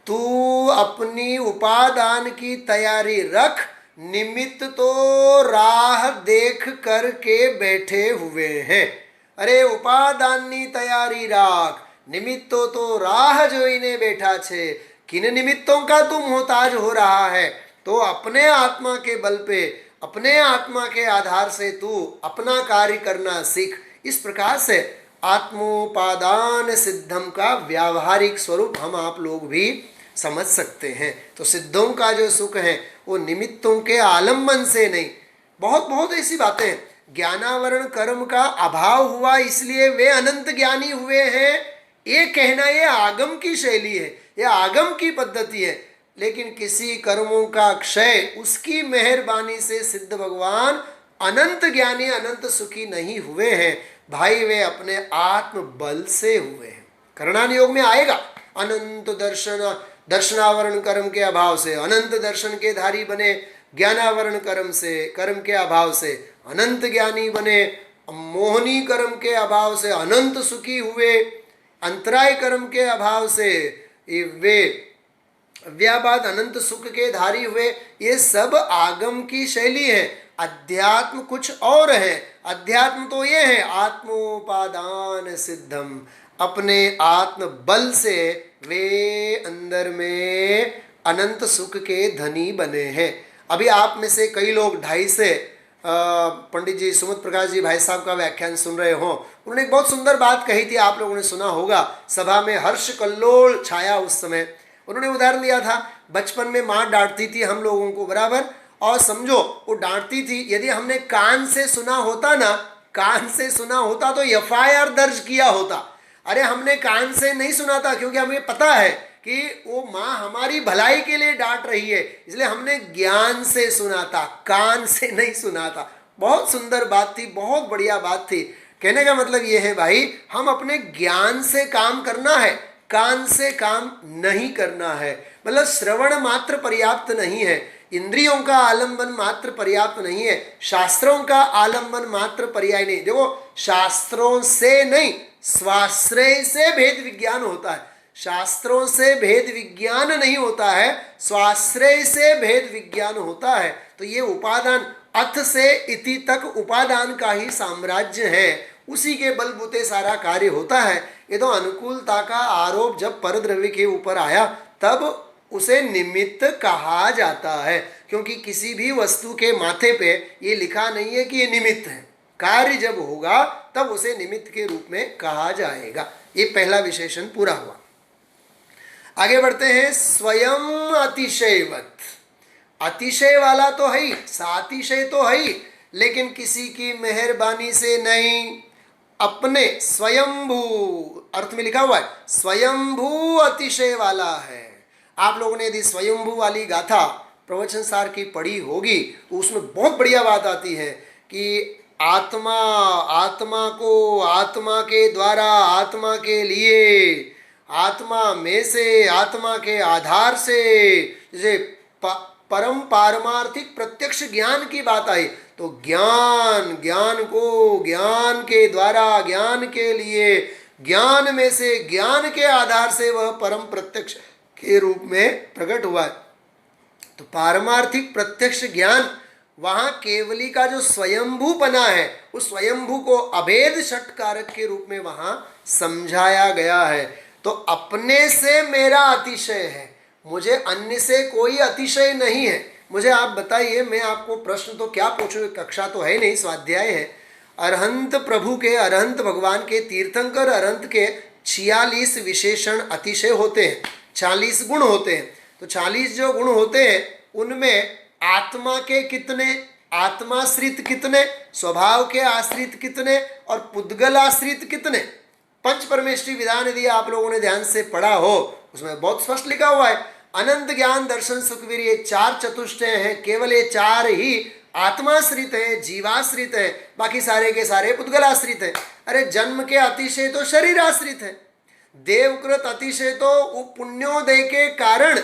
[SPEAKER 1] तू अपनी उपादान की तैयारी रख, निमित्त तो राह देख करके बैठे हुए हैं। अरे उपादाननी तैयारी राख, निमित्तो तो राह जोईने बैठा छे। किन निमित्तों का तू मोहताज हो रहा है? तो अपने आत्मा के बल पे, अपने आत्मा के आधार से तू अपना कार्य करना सीख। इस प्रकार से आत्मोपादान सिद्धम का व्यावहारिक स्वरूप हम आप लोग भी समझ सकते हैं। तो सिद्धों का जो सुख है वो निमित्तों के आलम्बन से नहीं। बहुत बहुत ऐसी बातें हैं, ज्ञानावरण कर्म का अभाव हुआ इसलिए वे अनंत ज्ञानी हुए हैं, ये कहना ये आगम की शैली है, ये आगम की पद्धति है। लेकिन किसी कर्मों का क्षय, उसकी मेहरबानी से सिद्ध भगवान अनंत ज्ञानी, अनंत सुखी नहीं हुए हैं भाई, वे अपने आत्म बल से हुए हैं। करणान योग में आएगा, अनंत दर्शनावरण कर्म के अभाव से अनंत दर्शन के धारी बने, ज्ञानावरण कर्म से, कर्म के अभाव से अनंत ज्ञानी बने, मोहनी कर्म के अभाव से अनंत सुखी हुए, अंतराय कर्म के अभाव से वे अव्याबाद अनंत सुख के धारी हुए, ये सब आगम की शैली है। अध्यात्म कुछ और है। अध्यात्म तो ये है आत्मोपादान सिद्धम, अपने आत्म बल से वे अंदर में अनंत सुख के धनी बने हैं। अभी आप में से कई लोग 2.5 से पंडित जी सुमित प्रकाश जी भाई साहब का व्याख्यान सुन रहे हो। उन्होंने एक बहुत सुंदर बात कही थी, आप लोगों ने सुना होगा। सभा में हर्ष कल्लोल छाया उस समय। उन्होंने उदाहरण दिया था, बचपन में माँ डांटती थी हम लोगों को बराबर, और समझो वो डांटती थी, यदि हमने कान से सुना होता ना, कान से सुना होता तो FIR दर्ज किया होता। अरे हमने कान से नहीं सुना था, क्योंकि हमें पता है कि वो माँ हमारी भलाई के लिए डांट रही है, इसलिए हमने ज्ञान से सुना था, कान से नहीं सुना था। बहुत सुंदर बात थी, बहुत बढ़िया बात थी। कहने का मतलब ये है भाई, हम अपने ज्ञान से काम करना है, कान से काम नहीं करना है। मतलब श्रवण मात्र पर्याप्त नहीं है, इंद्रियों का आलंबन मात्र पर्याप्त नहीं है, शास्त्रों का आलंबन मात्र पर्याय नहीं। देखो, शास्त्रों से नहीं, स्वाश्रय से भेद विज्ञान होता है। शास्त्रों से भेद विज्ञान नहीं होता है, स्वाश्रय से भेद विज्ञान होता है। तो ये उपादान, अथ से इति तक उपादान का ही साम्राज्य है, उसी के बलबूते सारा कार्य होता है। ये तो अनुकूलता का आरोप जब परद्रव्य के ऊपर आया तब उसे निमित्त कहा जाता है, क्योंकि किसी भी वस्तु के माथे पे ये लिखा नहीं है कि ये निमित्त है। कार्य जब होगा तब उसे निमित्त के रूप में कहा जाएगा। ये पहला विशेषण पूरा हुआ। आगे बढ़ते हैं। स्वयं अतिशयवत, अतिशय वाला तो है ही, सातिशय तो है ही, लेकिन किसी की मेहरबानी से नहीं, अपने स्वयंभू, अर्थ में लिखा हुआ है स्वयंभू अतिशय वाला है। आप लोगों ने यदि स्वयंभू वाली गाथा प्रवचन सार की पढ़ी होगी तो उसमें बहुत बढ़िया बात आती है कि आत्मा, आत्मा को आत्मा के द्वारा, आत्मा के लिए, आत्मा में से, आत्मा के आधार से, जैसे परम पारमार्थिक प्रत्यक्ष ज्ञान की बात आई तो ज्ञान, ज्ञान को ज्ञान के द्वारा, ज्ञान के लिए, ज्ञान में से, ज्ञान के आधार से वह परम प्रत्यक्ष के रूप में प्रकट हुआ है। तो पारमार्थिक प्रत्यक्ष ज्ञान, वहां केवली का जो स्वयंभूपना है, उस स्वयंभू को अभेद षटकारक के रूप में वहां समझाया गया है। तो अपने से मेरा अतिशय है, मुझे अन्य से कोई अतिशय नहीं है। मुझे आप बताइए, मैं आपको प्रश्न तो क्या पूछूं, कक्षा तो है नहीं, स्वाध्याय है। अरहंत प्रभु के, अरहंत भगवान के, तीर्थंकर अरहंत के 46 विशेषण अतिशय होते हैं, 40 गुण होते हैं। तो 40 जो गुण होते हैं उनमें आत्मा के कितने, आत्माश्रित कितने, स्वभाव के आश्रित कितने और पुद्गल आश्रित कितने। पंच परमेष्टि विधान यदि आप लोगों ने ध्यान से पढ़ा हो, उसमें बहुत स्पष्ट लिखा हुआ है, अनंत ज्ञान दर्शन सुखवीर, ये 4 चतुष्टय हैं, केवल ये 4 ही आत्माश्रित है, जीवाश्रित है, बाकी सारे के सारे पुद्गलाश्रित है। अरे जन्म के अतिशय तो शरीर आश्रित है, देवकृत अतिशय तो पुण्योदय के कारण,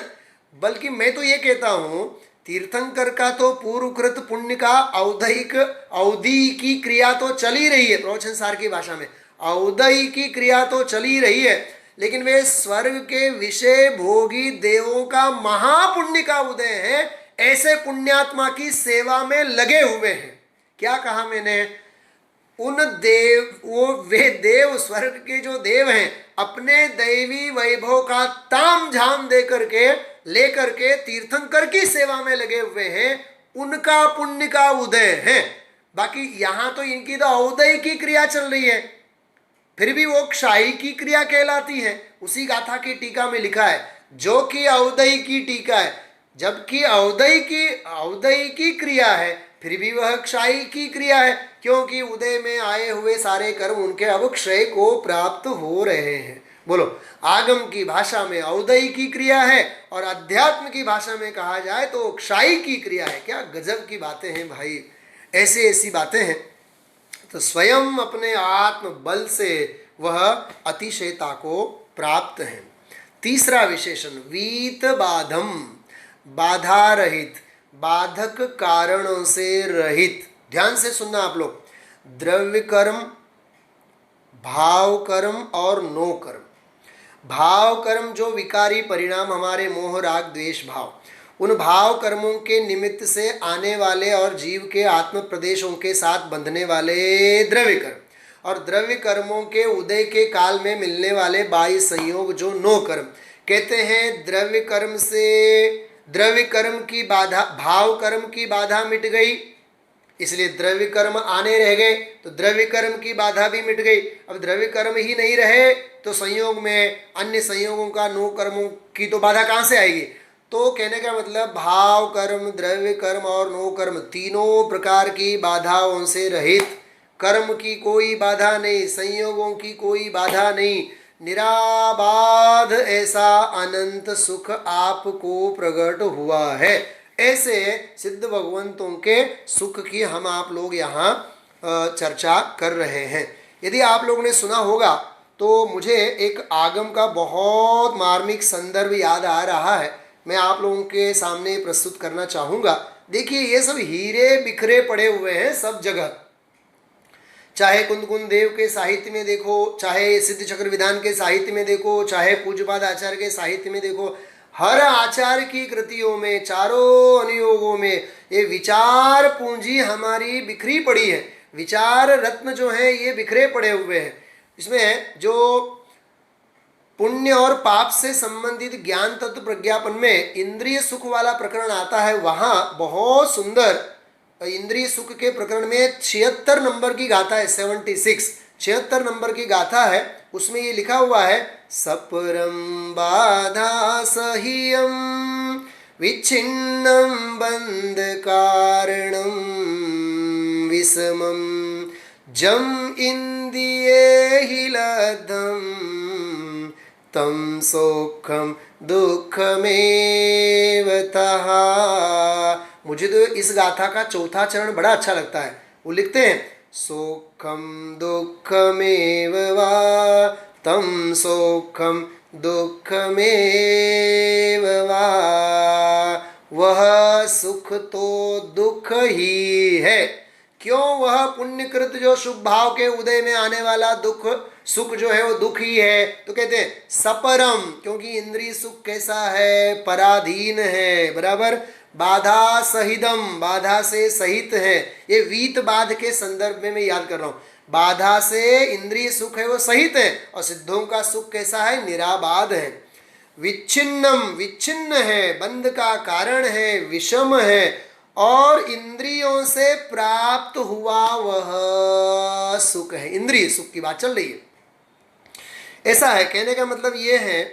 [SPEAKER 1] बल्कि मैं तो ये कहता हूं तीर्थंकर का तो पूर्वकृत पुण्य का अवधि की क्रिया तो चल ही रही है, प्रवचन सार की भाषा में अवधि की क्रिया तो चल ही रही है, लेकिन वे स्वर्ग के विषय भोगी देवों का महापुण्य का उदय है, ऐसे पुण्यात्मा की सेवा में लगे हुए हैं। क्या कहा मैंने, उन देव, वो वे देव, स्वर्ग के जो देव हैं, अपने दैवी वैभव का ताम झाम दे करके लेकर के तीर्थंकर की सेवा में लगे हुए हैं, उनका पुण्य का उदय है। बाकी यहां तो इनकी तो अवदय की क्रिया चल रही है, फिर भी वो क्षाई की क्रिया कहलाती है। उसी गाथा की टीका में लिखा है, जो कि अवदय की टीका है, जबकि अवदय की क्रिया है, फिर भी वह क्षाई की क्रिया है, क्योंकि उदय में आए हुए सारे कर्म उनके अब क्षय को प्राप्त हो रहे हैं। बोलो, आगम की भाषा में अवदय की क्रिया है और अध्यात्म की भाषा में कहा जाए तो क्षाई की क्रिया है। क्या गजब की बातें हैं भाई, ऐसी ऐसी बातें हैं। तो स्वयं अपने आत्म बल से वह अतिशयता को प्राप्त है। तीसरा विशेषण वीत बाधम, बाधा रहित, बाधक कारणों से रहित। ध्यान से सुनना आप लोग, द्रव्य कर्म, भाव कर्म और नो कर्म। भाव कर्म जो विकारी परिणाम हमारे मोह राग द्वेष भाव, उन भाव कर्मों के निमित्त से आने वाले और जीव के आत्म प्रदेशों के साथ बंधने वाले द्रव्य कर्म, और द्रव्य कर्मों के उदय के काल में मिलने वाले बाह्य संयोग जो नो कर्म। कहते हैं द्रव्य कर्म से द्रव्य कर्म की बाधा, भाव कर्म की बाधा मिट गई, इसलिए द्रव्य कर्म आने रह गए, तो द्रव्य कर्म की बाधा भी मिट गई। अब द्रव्य कर्म ही नहीं रहे तो संयोग में अन्य संयोगों का नो कर्मों की तो बाधा कहाँ से आएगी। तो कहने का मतलब भाव कर्म, द्रव्य कर्म और नो कर्म तीनों प्रकार की बाधाओं से रहित, कर्म की कोई बाधा नहीं, संयोगों की कोई बाधा नहीं, निराबाध ऐसा अनंत सुख आपको प्रकट हुआ है। ऐसे सिद्ध भगवंतों के सुख की हम आप लोग यहाँ चर्चा कर रहे हैं। यदि आप लोगों ने सुना होगा तो मुझे एक आगम का बहुत मार्मिक संदर्भ याद आ रहा है, मैं आप लोगों के सामने प्रस्तुत करना चाहूँगा। देखिए ये सब हीरे बिखरे पड़े हुए हैं सब जगह, चाहे कुंद देव के साहित्य में देखो, चाहे सिद्ध चक्र विधान के साहित्य में देखो, चाहे पूज्यपाद आचार्य के साहित्य में देखो, हर आचार्य की कृतियों में, चारों अनुयोगों में ये विचार पूंजी हमारी बिखरी पड़ी है, विचार रत्न जो है ये बिखरे पड़े हुए हैं। इसमें जो पुण्य और पाप से संबंधित ज्ञान तत्व प्रज्ञापन में इंद्रिय सुख वाला प्रकरण आता है, वहाँ बहुत सुंदर इंद्रिय सुख के प्रकरण में 76 नंबर की गाथा है, 76 नंबर की गाथा है। उसमें ये लिखा हुआ है, सपरम बाधा सह्यम विच्छिन्नम बंध कारणम विषमम जम इंद्रिये हि लब्धम तम सौख्यम दुःखमेव तहा। मुझे तो इस गाथा का चौथा चरण बड़ा अच्छा लगता है। वो लिखते हैं, सौख्यम दुःखमेव वा तम सौख्यम दुःखमेव वा, वह सुख तो दुख ही है। क्यों? वह पुण्यकृत जो शुभ भाव के उदय में आने वाला दुख सुख जो है वो दुख ही है। तो कहते हैं सपरम, क्योंकि इंद्रिय सुख कैसा है, पराधीन है, बराबर, बाधा सहिदम, बाधा से सहित है। ये वीत बाध के संदर्भ में मैं याद कर रहा हूँ, बाधा से इंद्रिय सुख है वो सहित है, और सिद्धों का सुख कैसा है, निराबाध है। विच्छिन्नम, विच्छिन्न है, बंध का कारण है, विषम है, और इंद्रियों से प्राप्त हुआ वह सुख है। इंद्रिय सुख की बात चल रही है, ऐसा है। कहने का मतलब ये है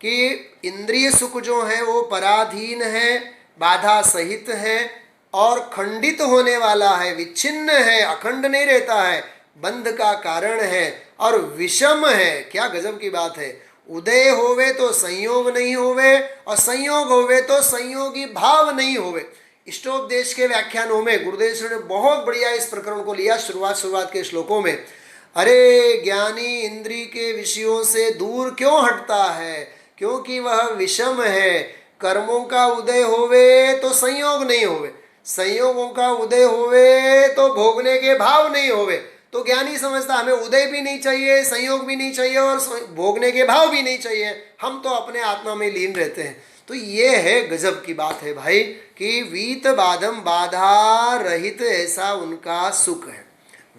[SPEAKER 1] कि इंद्रिय सुख जो है वो पराधीन है, बाधा सहित है, और खंडित होने वाला है, विच्छिन्न है, अखंड नहीं रहता है, बंध का कारण है, और विषम है। क्या गजब की बात है, उदय होवे तो संयोग नहीं होवे, और संयोग होवे तो संयोगी भाव नहीं होवे। इष्टोपदेश के व्याख्यानों में गुरुदेव ने बहुत बढ़िया इस प्रकरण को लिया, शुरुआत के श्लोकों में। अरे ज्ञानी इंद्रिय के विषयों से दूर क्यों हटता है? क्योंकि वह विषम है। कर्मों का उदय होवे तो संयोग नहीं होवे, संयोगों का उदय होवे तो भोगने के भाव नहीं होवे। तो ज्ञानी समझता हमें उदय भी नहीं चाहिए, संयोग भी नहीं चाहिए, और भोगने के भाव भी नहीं चाहिए, हम तो अपने आत्मा में लीन रहते हैं। तो ये है गजब की बात है भाई, कि वीत बाधम, बाधा रहित ऐसा उनका सुख है।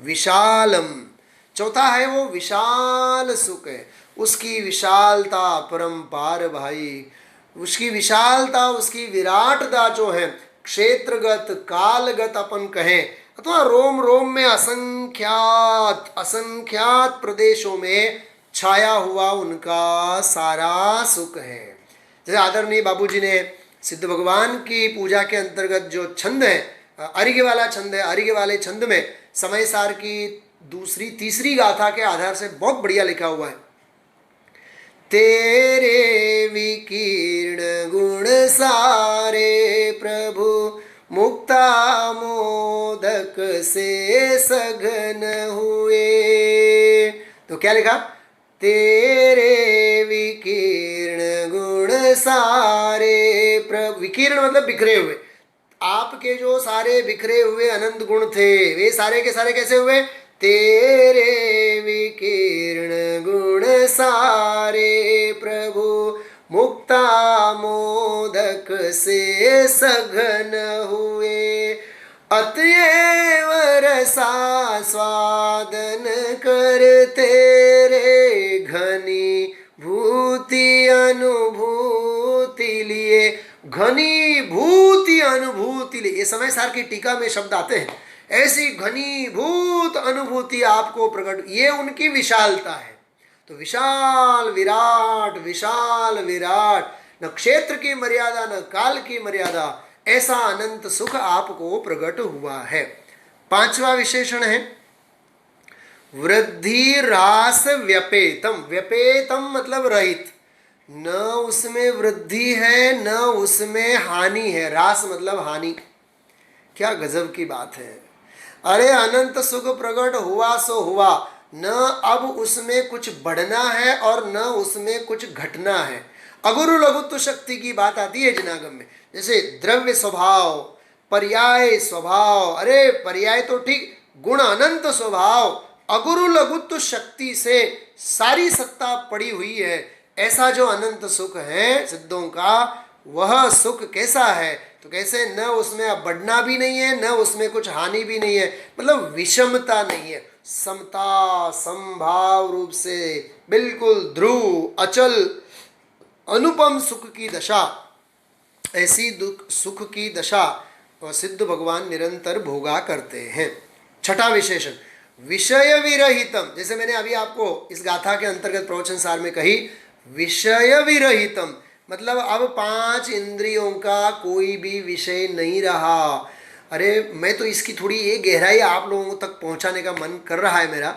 [SPEAKER 1] विशालम, चौथा है वो विशाल सुख है, उसकी विशालता परंपार भाई, उसकी विशालता, उसकी विराटता जो है, क्षेत्रगत कालगत अपन कहें, अथवा रोम रोम में असंख्यात प्रदेशों में छाया हुआ उनका सारा सुख है। जैसे आदरणीय बाबूजी ने सिद्ध भगवान की पूजा के अंतर्गत जो छंद है, अर्घ्य वाला छंद है, अर्घ्य वाले छंद में समय सार की तीसरी गाथा के आधार से बहुत बढ़िया लिखा हुआ है, तेरे विकीर्ण गुण सारे प्रभु मुक्ता मोदक से सघन हुए। तो क्या लिखा, तेरे विकीर्ण गुण सारे प्रभु, विकीर्ण मतलब बिखरे हुए, आपके जो सारे बिखरे हुए अनंत गुण थे वे सारे के सारे कैसे हुए, तेरे विकीर्ण गुण सारे प्रभु, मुक्ता मोदक से सघन हुए। अतएव रसा स्वादन करते रे, घनी भूति अनुभूति लिए। घनी भूति अनुभूति लिए, ये समय सार की टीका में शब्द आते हैं। ऐसी घनीभूत अनुभूति आपको प्रकट, ये उनकी विशालता है। तो विशाल विराट, विशाल विराट, न क्षेत्र की मर्यादा न काल की मर्यादा, ऐसा अनंत सुख आपको प्रकट हुआ है। पांचवा विशेषण है वृद्धि रास व्यपेतम। व्यपेतम मतलब रहित, न उसमें वृद्धि है न उसमें हानि है। रास मतलब हानि। क्या गजब की बात है। अरे अनंत सुख प्रकट हुआ सो हुआ, न अब उसमें कुछ बढ़ना है और न उसमें कुछ घटना है। अगुरु लघुत्व शक्ति की बात आती है जनागम में, जैसे द्रव्य स्वभाव, पर्याय स्वभाव। अरे पर्याय तो ठीक, गुण अनंत स्वभाव, अगुरु लघुत्व शक्ति से सारी सत्ता पड़ी हुई है। ऐसा जो अनंत सुख है सिद्धों का, वह सुख कैसा है? तो कैसे, न उसमें अब बढ़ना भी नहीं है न उसमें कुछ हानि भी नहीं है, मतलब विषमता नहीं है, समता समभाव रूप से बिल्कुल ध्रुव अचल अनुपम सुख की दशा। ऐसी दुख सुख की दशा सिद्ध भगवान निरंतर भोगा करते हैं। छठा विशेषण विषय विरहितम। जैसे मैंने अभी आपको इस गाथा के अंतर्गत प्रवचन सार में कही, विषय विरहितम मतलब अब पांच इंद्रियों का कोई भी विषय नहीं रहा। अरे मैं तो इसकी थोड़ी ये गहराई आप लोगों तक पहुंचाने का मन कर रहा है मेरा।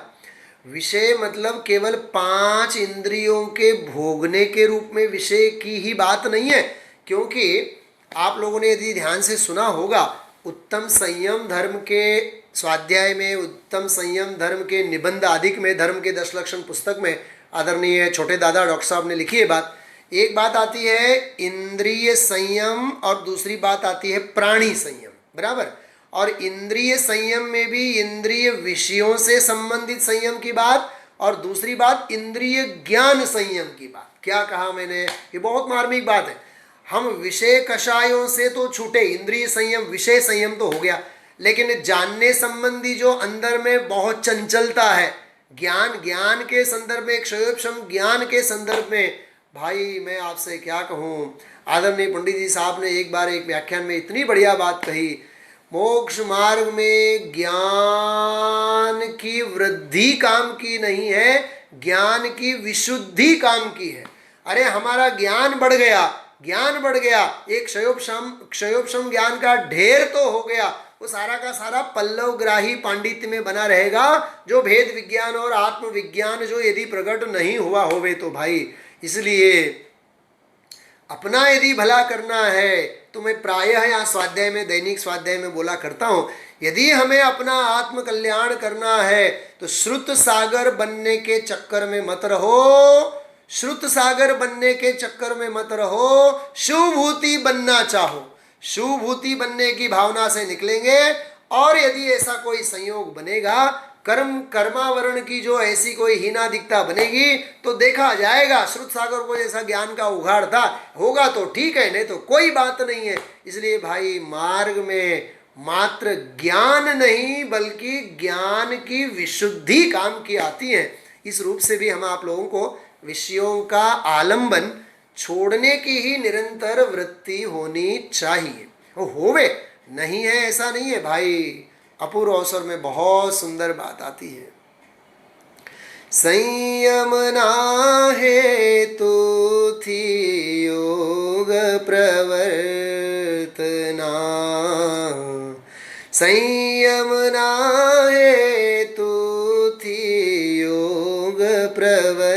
[SPEAKER 1] विषय मतलब केवल पांच इंद्रियों के भोगने के रूप में विषय की ही बात नहीं है, क्योंकि आप लोगों ने यदि ध्यान से सुना होगा उत्तम संयम धर्म के स्वाध्याय में, उत्तम संयम धर्म के निबंध आदिक में, धर्म के 10 लक्षण पुस्तक में आदरणीय छोटे दादा डॉक्टर साहब ने लिखी है बात। एक बात आती है इंद्रिय संयम और दूसरी बात आती है प्राणी संयम, बराबर। और इंद्रिय संयम में भी इंद्रिय विषयों से संबंधित संयम की बात और दूसरी बात इंद्रिय ज्ञान संयम की बात। क्या कहा मैंने? ये बहुत मार्मिक बात है। हम विषय कषायों से तो छूटे, इंद्रिय संयम विषय संयम तो हो गया, लेकिन जानने संबंधी जो अंदर में बहुत चंचलता है, ज्ञान के संदर्भ में, क्षयोपशम ज्ञान के संदर्भ में, भाई मैं आपसे क्या कहूँ। आदरणीय पंडित जी साहब ने एक बार एक व्याख्यान में इतनी बढ़िया बात कही, मोक्ष मार्ग में ज्ञान की वृद्धि काम की नहीं है, ज्ञान की विशुद्धि काम की है। अरे हमारा ज्ञान बढ़ गया, एक क्षयोपशम ज्ञान का ढेर तो हो गया, वो सारा का सारा पल्लवग्राही पांडित्य में बना रहेगा, जो भेद विज्ञान और आत्मविज्ञान जो यदि प्रकट नहीं हुआ होवे तो भाई। इसलिए अपना यदि भला करना है तो मैं प्रायः यहाँ स्वाध्याय में, दैनिक स्वाध्याय में बोला करता हूँ, यदि हमें अपना आत्म कल्याण करना है तो श्रुत सागर बनने के चक्कर में मत रहो, श्रुत सागर बनने के चक्कर में मत रहो। शिवभूति बनना चाहो, शिवभूति बनने की भावना से निकलेंगे, और यदि ऐसा कोई संयोग बनेगा, कर्मावरण की जो ऐसी कोई हीनादिकता बनेगी, तो देखा जाएगा श्रुत सागर को जैसा ज्ञान का उघाड़ था, होगा तो ठीक है, नहीं तो कोई बात नहीं है। इसलिए भाई मार्ग में मात्र ज्ञान नहीं बल्कि ज्ञान की विशुद्धि काम की आती है। इस रूप से भी हम आप लोगों को विषयों का आलंबन छोड़ने की ही निरंतर वृत्ति होनी चाहिए। वो होवे नहीं है ऐसा नहीं है भाई। अपूर्व अवसर में बहुत सुंदर बात आती है, संयम ना हेतु थी योग प्रवर्तना, संयम ना हेतु थी योग प्रवर्तना,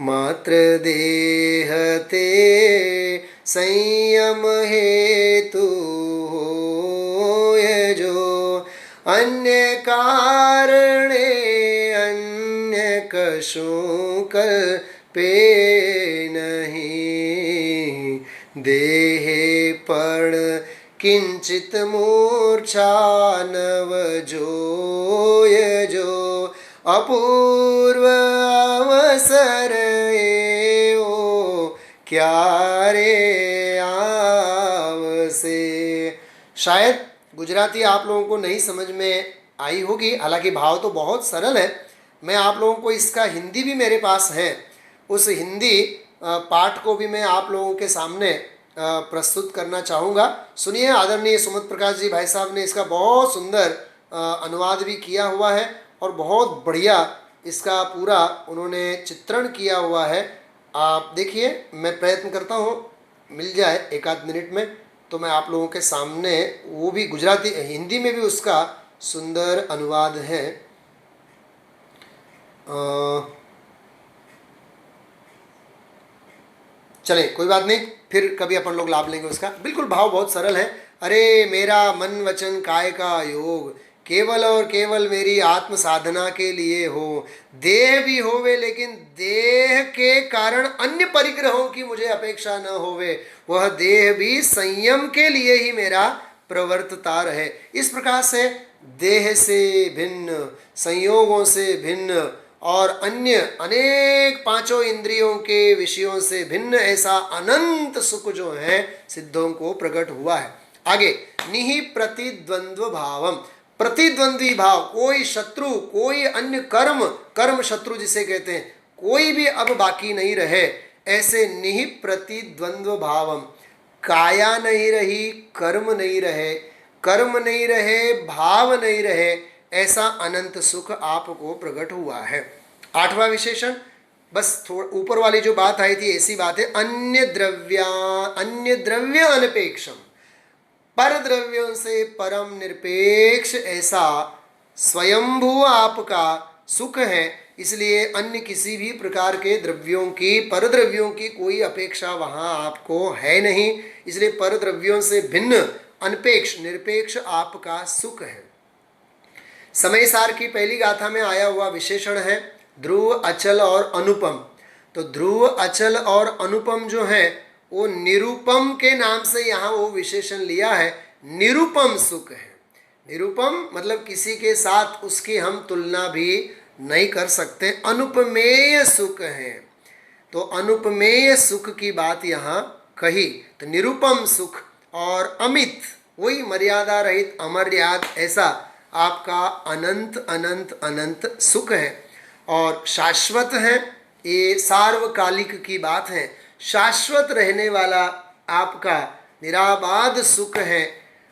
[SPEAKER 1] मात्र देहते संयम हेतु होय जो, अन्य कारणे अन्य कशु कल्पे नहीं, देहे पण किंचित मूर्छा नवजोय जो अपूर्व अवसर एओ क्या रे आवसे। शायद गुजराती आप लोगों को नहीं समझ में आई होगी, हालांकि भाव तो बहुत सरल है। मैं आप लोगों को इसका हिंदी भी मेरे पास है, उस हिंदी पाठ को भी मैं आप लोगों के सामने प्रस्तुत करना चाहूँगा। सुनिए, आदरणीय सुमित प्रकाश जी भाई साहब ने इसका बहुत सुंदर अनुवाद भी किया हुआ है और बहुत बढ़िया इसका पूरा उन्होंने चित्रण किया हुआ है। आप देखिए, मैं प्रयत्न करता हूँ मिल जाए एक आध मिनट में तो मैं आप लोगों के सामने, वो भी गुजराती हिंदी में भी उसका सुंदर अनुवाद है। चले, कोई बात नहीं, फिर कभी अपन लोग लाभ लेंगे उसका। बिल्कुल भाव बहुत सरल है। अरे मेरा मन वचन काय का योग केवल और केवल मेरी आत्म साधना के लिए हो। देह भी होवे लेकिन देह के कारण अन्य परिग्रहों की मुझे अपेक्षा न होवे। वह देह भी संयम के लिए ही मेरा प्रवर्तता रहे। इस प्रकार से देह से भिन्न, संयोगों से भिन्न और अन्य अनेक पांचों इंद्रियों के विषयों से भिन्न ऐसा अनंत सुख जो है सिद्धों को प्रकट हुआ है। आगे, निहि प्रतिद्वंद्व भावम, प्रतिद्वंद्वी भाव, कोई शत्रु, कोई अन्य कर्म, कर्म शत्रु जिसे कहते हैं, कोई भी अब बाकी नहीं रहे, ऐसे निहि प्रतिद्वंद्व भावम। काया नहीं रही, कर्म नहीं रहे, कर्म नहीं रहे, भाव नहीं रहे, ऐसा अनंत सुख आपको प्रकट हुआ है। आठवां विशेषण, बस थोड़ा ऊपर वाली जो बात आई थी ऐसी बात है। अन्य द्रव्य अनपेक्षम, पर द्रव्यों से परम निरपेक्ष ऐसा स्वयंभू आपका सुख है। इसलिए अन्य किसी भी प्रकार के द्रव्यों की, पर द्रव्यों की कोई अपेक्षा वहाँ आपको है नहीं। इसलिए पर द्रव्यों से भिन्न, अनपेक्ष, निरपेक्ष आपका सुख है। समय सार की पहली गाथा में आया हुआ विशेषण है ध्रुव, अचल और अनुपम। तो ध्रुव, अचल और अनुपम जो है वो निरुपम के नाम से यहाँ वो विशेषण लिया है। निरुपम सुख है। निरुपम मतलब किसी के साथ उसकी हम तुलना भी नहीं कर सकते। अनुपमेय सुख है, तो अनुपमेय सुख की बात यहाँ कही। तो निरुपम सुख और अमित, वही मर्यादा रहित, अमर्याद ऐसा आपका अनंत अनंत अनंत सुख है। और शाश्वत है, ये सार्वकालिक की बात है। शाश्वत रहने वाला आपका निराबाद सुख है।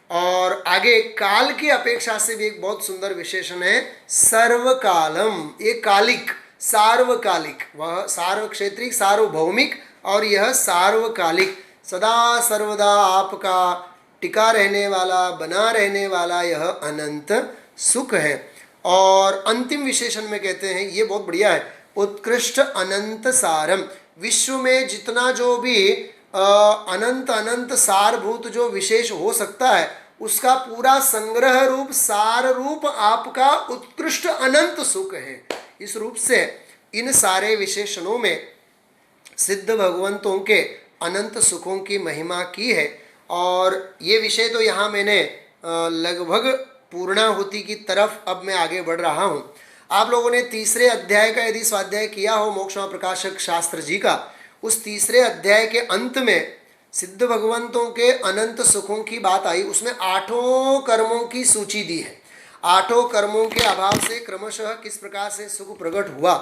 [SPEAKER 1] और आगे काल की अपेक्षा से भी एक बहुत सुंदर विशेषण है सर्वकालम। ये कालिक, सार्वकालिक, वह सार्वक्षेत्रिक, सार्वभौमिक, और यह सार्वकालिक, सदा सर्वदा आपका टिका रहने वाला, बना रहने वाला यह अनंत सुख है। और अंतिम विशेषण में कहते हैं, ये बहुत बढ़िया है, उत्कृष्ट अनंत सारम। विश्व में जितना जो भी अनंत अनंत सारभूत जो विशेष हो सकता है उसका पूरा संग्रह रूप, सार रूप आपका उत्कृष्ट अनंत सुख है। इस रूप से इन सारे विशेषणों में सिद्ध भगवंतों के अनंत सुखों की महिमा की है। और ये विषय तो यहाँ मैंने लगभग पूर्णाहुति की तरफ अब मैं आगे बढ़ रहा हूँ। आप लोगों ने तीसरे अध्याय का यदि स्वाध्याय किया हो मोक्ष प्रकाशक शास्त्र जी का, उस तीसरे अध्याय के अंत में सिद्ध भगवंतों के अनंत सुखों की बात आई। उसमें 8 कर्मों की सूची दी है। 8 कर्मों के अभाव से क्रमशः किस प्रकार से सुख प्रकट हुआ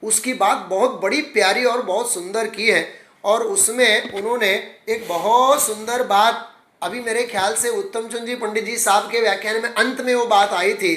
[SPEAKER 1] उसकी बात बहुत बड़ी प्यारी और बहुत सुंदर की है। और उसमें उन्होंने एक बहुत सुंदर बात, अभी मेरे ख्याल से उत्तम चंद जी पंडित जी साहब के व्याख्यान में अंत में वो बात आई थी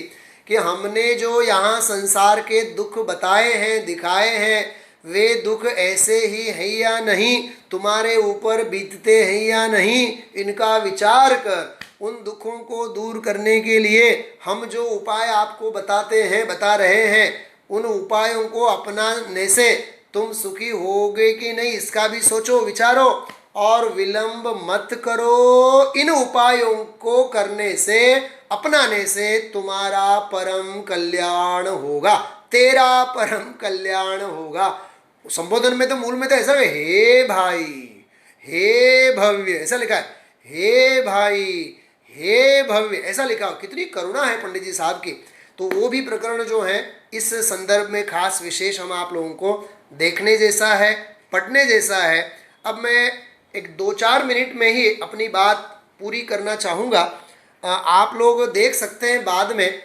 [SPEAKER 1] कि हमने जो यहाँ संसार के दुख बताए हैं, दिखाए हैं, वे दुख ऐसे ही हैं या नहीं, तुम्हारे ऊपर बीतते हैं या नहीं, इनका विचार कर उन दुखों को दूर करने के लिए हम जो उपाय आपको बताते हैं, बता रहे हैं, उन उपायों को अपनाने से तुम सुखी होगे कि नहीं इसका भी सोचो, विचारो और विलंब मत करो। इन उपायों को करने से, अपनाने से तुम्हारा परम कल्याण होगा, तेरा परम कल्याण होगा। संबोधन में तो मूल में तो ऐसा है, हे भाई, हे भव्य, ऐसा लिखा है, हे भाई हे भव्य, ऐसा लिखा हो। कितनी करुणा है पंडित जी साहब की। तो वो भी प्रकरण जो है इस संदर्भ में खास विशेष हम आप लोगों को देखने जैसा है, पढ़ने जैसा है। अब मैं एक 2-4 मिनट में ही अपनी बात पूरी करना चाहूँगा। आप लोग देख सकते हैं बाद में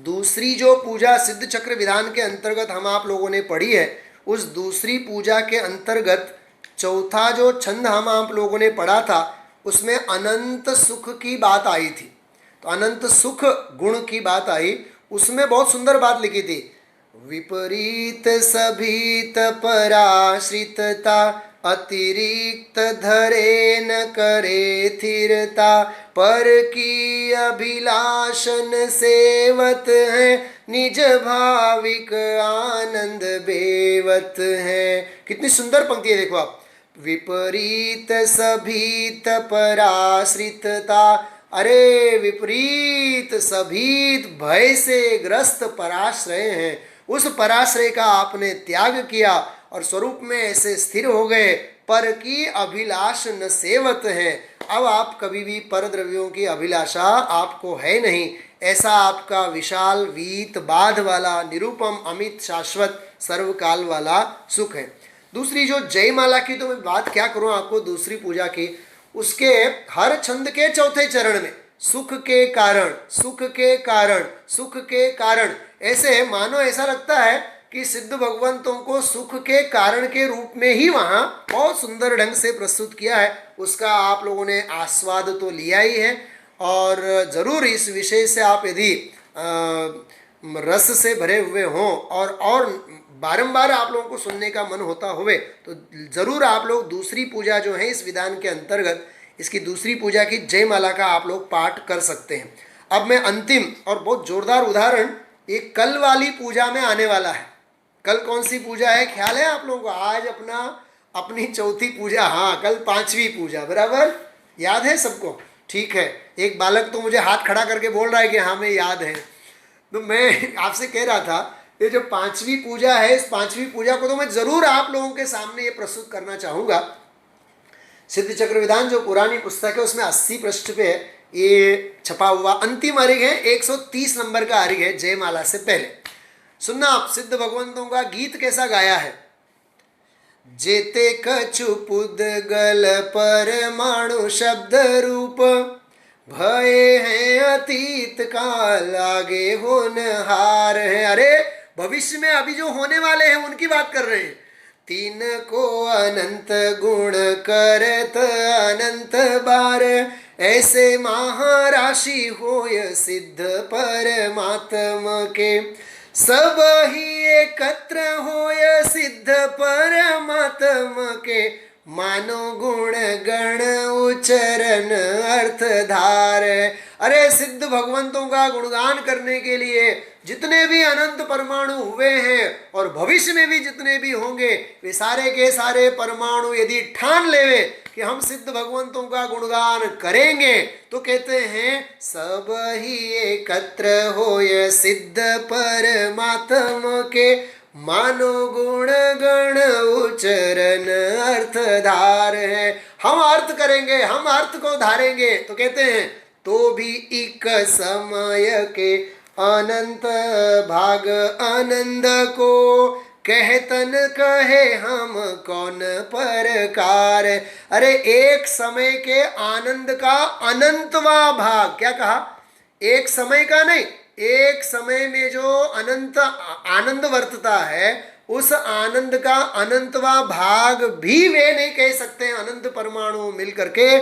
[SPEAKER 1] दूसरी जो पूजा सिद्ध चक्र विधान के अंतर्गत हम आप लोगों ने पढ़ी है, उस दूसरी पूजा के अंतर्गत चौथा जो छंद हम आप लोगों ने पढ़ा था उसमें अनंत सुख की बात आई थी। तो अनंत सुख गुण की बात आई, उसमें बहुत सुंदर बात लिखी थी। विपरीत सभीत पराश्रितता अतिरिक्त धरे न करे थिरता पर की अभिलाषन सेवत है निज भाविक आनंद बेवत है। कितनी सुंदर पंक्ति है, देखो आप। विपरीत सभीत पराश्रितता, अरे विपरीत सभीत भय से ग्रस्त पराश्रय हैं, उस पराश्रय का आपने त्याग किया और स्वरूप में ऐसे स्थिर हो गए। पर की अभिलाष न सेवत है, अब आप कभी भी पर द्रव्यों की अभिलाषा आपको है नहीं। ऐसा आपका विशाल वीत बाध वाला निरुपम अमित शाश्वत सर्वकाल वाला सुख है। दूसरी जो जयमाला की तो मैं बात क्या करूं आपको, दूसरी पूजा की, उसके हर छंद के चौथे चरण में सुख के कारण, सुख के कारण, सुख के कारण, ऐसे मानो ऐसा लगता है कि सिद्ध भगवंतों को सुख के कारण के रूप में ही वहाँ बहुत सुंदर ढंग से प्रस्तुत किया है। उसका आप लोगों ने आस्वाद तो लिया ही है। और ज़रूर इस विषय से आप यदि रस से भरे हुए हों और बारंबार आप लोगों को सुनने का मन होता हुए तो ज़रूर आप लोग दूसरी पूजा जो है इस विधान के अंतर्गत, इसकी दूसरी पूजा की जयमाला का आप लोग पाठ कर सकते हैं। अब मैं अंतिम और बहुत जोरदार उदाहरण एक कल वाली पूजा में आने वाला है। कल कौन सी पूजा है, ख्याल है आप लोगों को? आज अपनी चौथी पूजा, हाँ कल 5वीं पूजा, बराबर याद है सबको? ठीक है, एक बालक तो मुझे हाथ खड़ा करके बोल रहा है कि हाँ मैं याद है। तो मैं आपसे कह रहा था ये जो 5वीं पूजा है, इस 5वीं पूजा को तो मैं ज़रूर आप लोगों के सामने ये प्रस्तुत करना चाहूँगा। सिद्ध चक्र विधान जो पुरानी पुस्तक है उसमें 80 पृष्ठ पे ये छपा हुआ अंतिम अर्घ है, 130 नंबर का अर्घ है जयमाला से पहले। सुनना आप, सिद्ध भगवंतों का गीत कैसा गाया है। जेते कछु पुद्गल परमाणु शब्द रूप भय है अतीत काल आगे होनहार है। अरे भविष्य में अभी जो होने वाले हैं उनकी बात कर रहे हैं। तीन को अनंत गुण करत अनंत बार ऐसे महाराशि होय सिद्ध परमात्मा के सब ही एकत्र होय सिद्ध परमात्मा के मानो गुण गण उच्चरण अर्थ धार। अरे सिद्ध भगवंतों का गुणगान करने के लिए जितने भी अनंत परमाणु हुए हैं और भविष्य में भी जितने भी होंगे, वे सारे के सारे परमाणु यदि ठान लेवे कि हम सिद्ध भगवंतों का गुणगान करेंगे तो कहते हैं सब ही एकत्र होय सिद्ध परमात्मा के मानो गुण गण उच्चरण अर्थ धार है। हम अर्थ करेंगे, हम अर्थ को धारेंगे तो कहते हैं तो भी एक समय के अनंत भाग आनंद को कहतन कहे हम कौन प्रकार। अरे एक समय के आनंद का अनंतवा भाग, क्या कहा? एक समय का नहीं, एक समय में जो अनंत आनंद वर्तता है उस आनंद का अनंतवा भाग भी वे नहीं कह सकते। अनंत परमाणु मिलकर के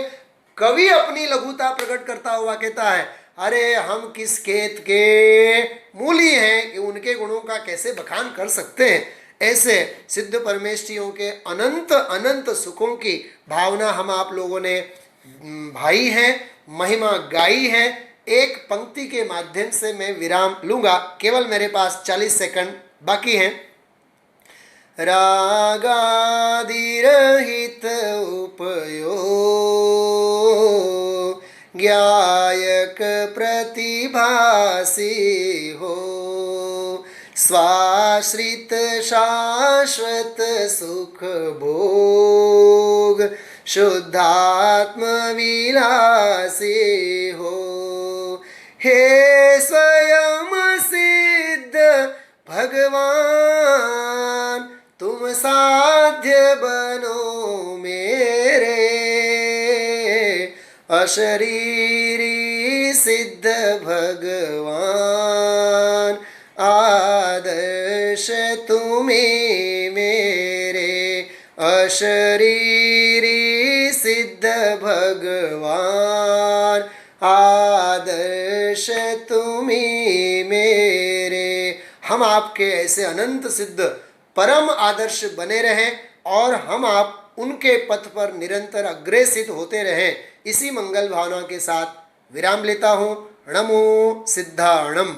[SPEAKER 1] कवि अपनी लघुता प्रकट करता हुआ कहता है अरे हम किस खेत के मूली हैं कि उनके गुणों का कैसे बखान कर सकते हैं। ऐसे सिद्ध परमेष्ठियों के अनंत अनंत सुखों की भावना हम आप लोगों ने भाई है, महिमा गाई है। एक पंक्ति के माध्यम से मैं विराम लूंगा, केवल मेरे पास 40 सेकंड बाकी हैं। रागादि रहित उपयोग ज्ञायक प्रतिभासी हो स्वाश्रित शाश्वत सुख भोग शुद्धात्म विलासी हो। हे स्वयं सिद्ध भगवान, तुम साध्य बनो मेरे, अशरीरी सिद्ध भगवान, आदर्श तुम्हें मेरे, अशरीरी सिद्ध भगवान, आदर्श तुम्हें मेरे। हम आपके ऐसे अनंत सिद्ध परम आदर्श बने रहें और हम आप उनके पथ पर निरंतर अग्रेसित होते रहें, इसी मंगल भावना के साथ विराम लेता हूँ। नमो सिद्धाणम।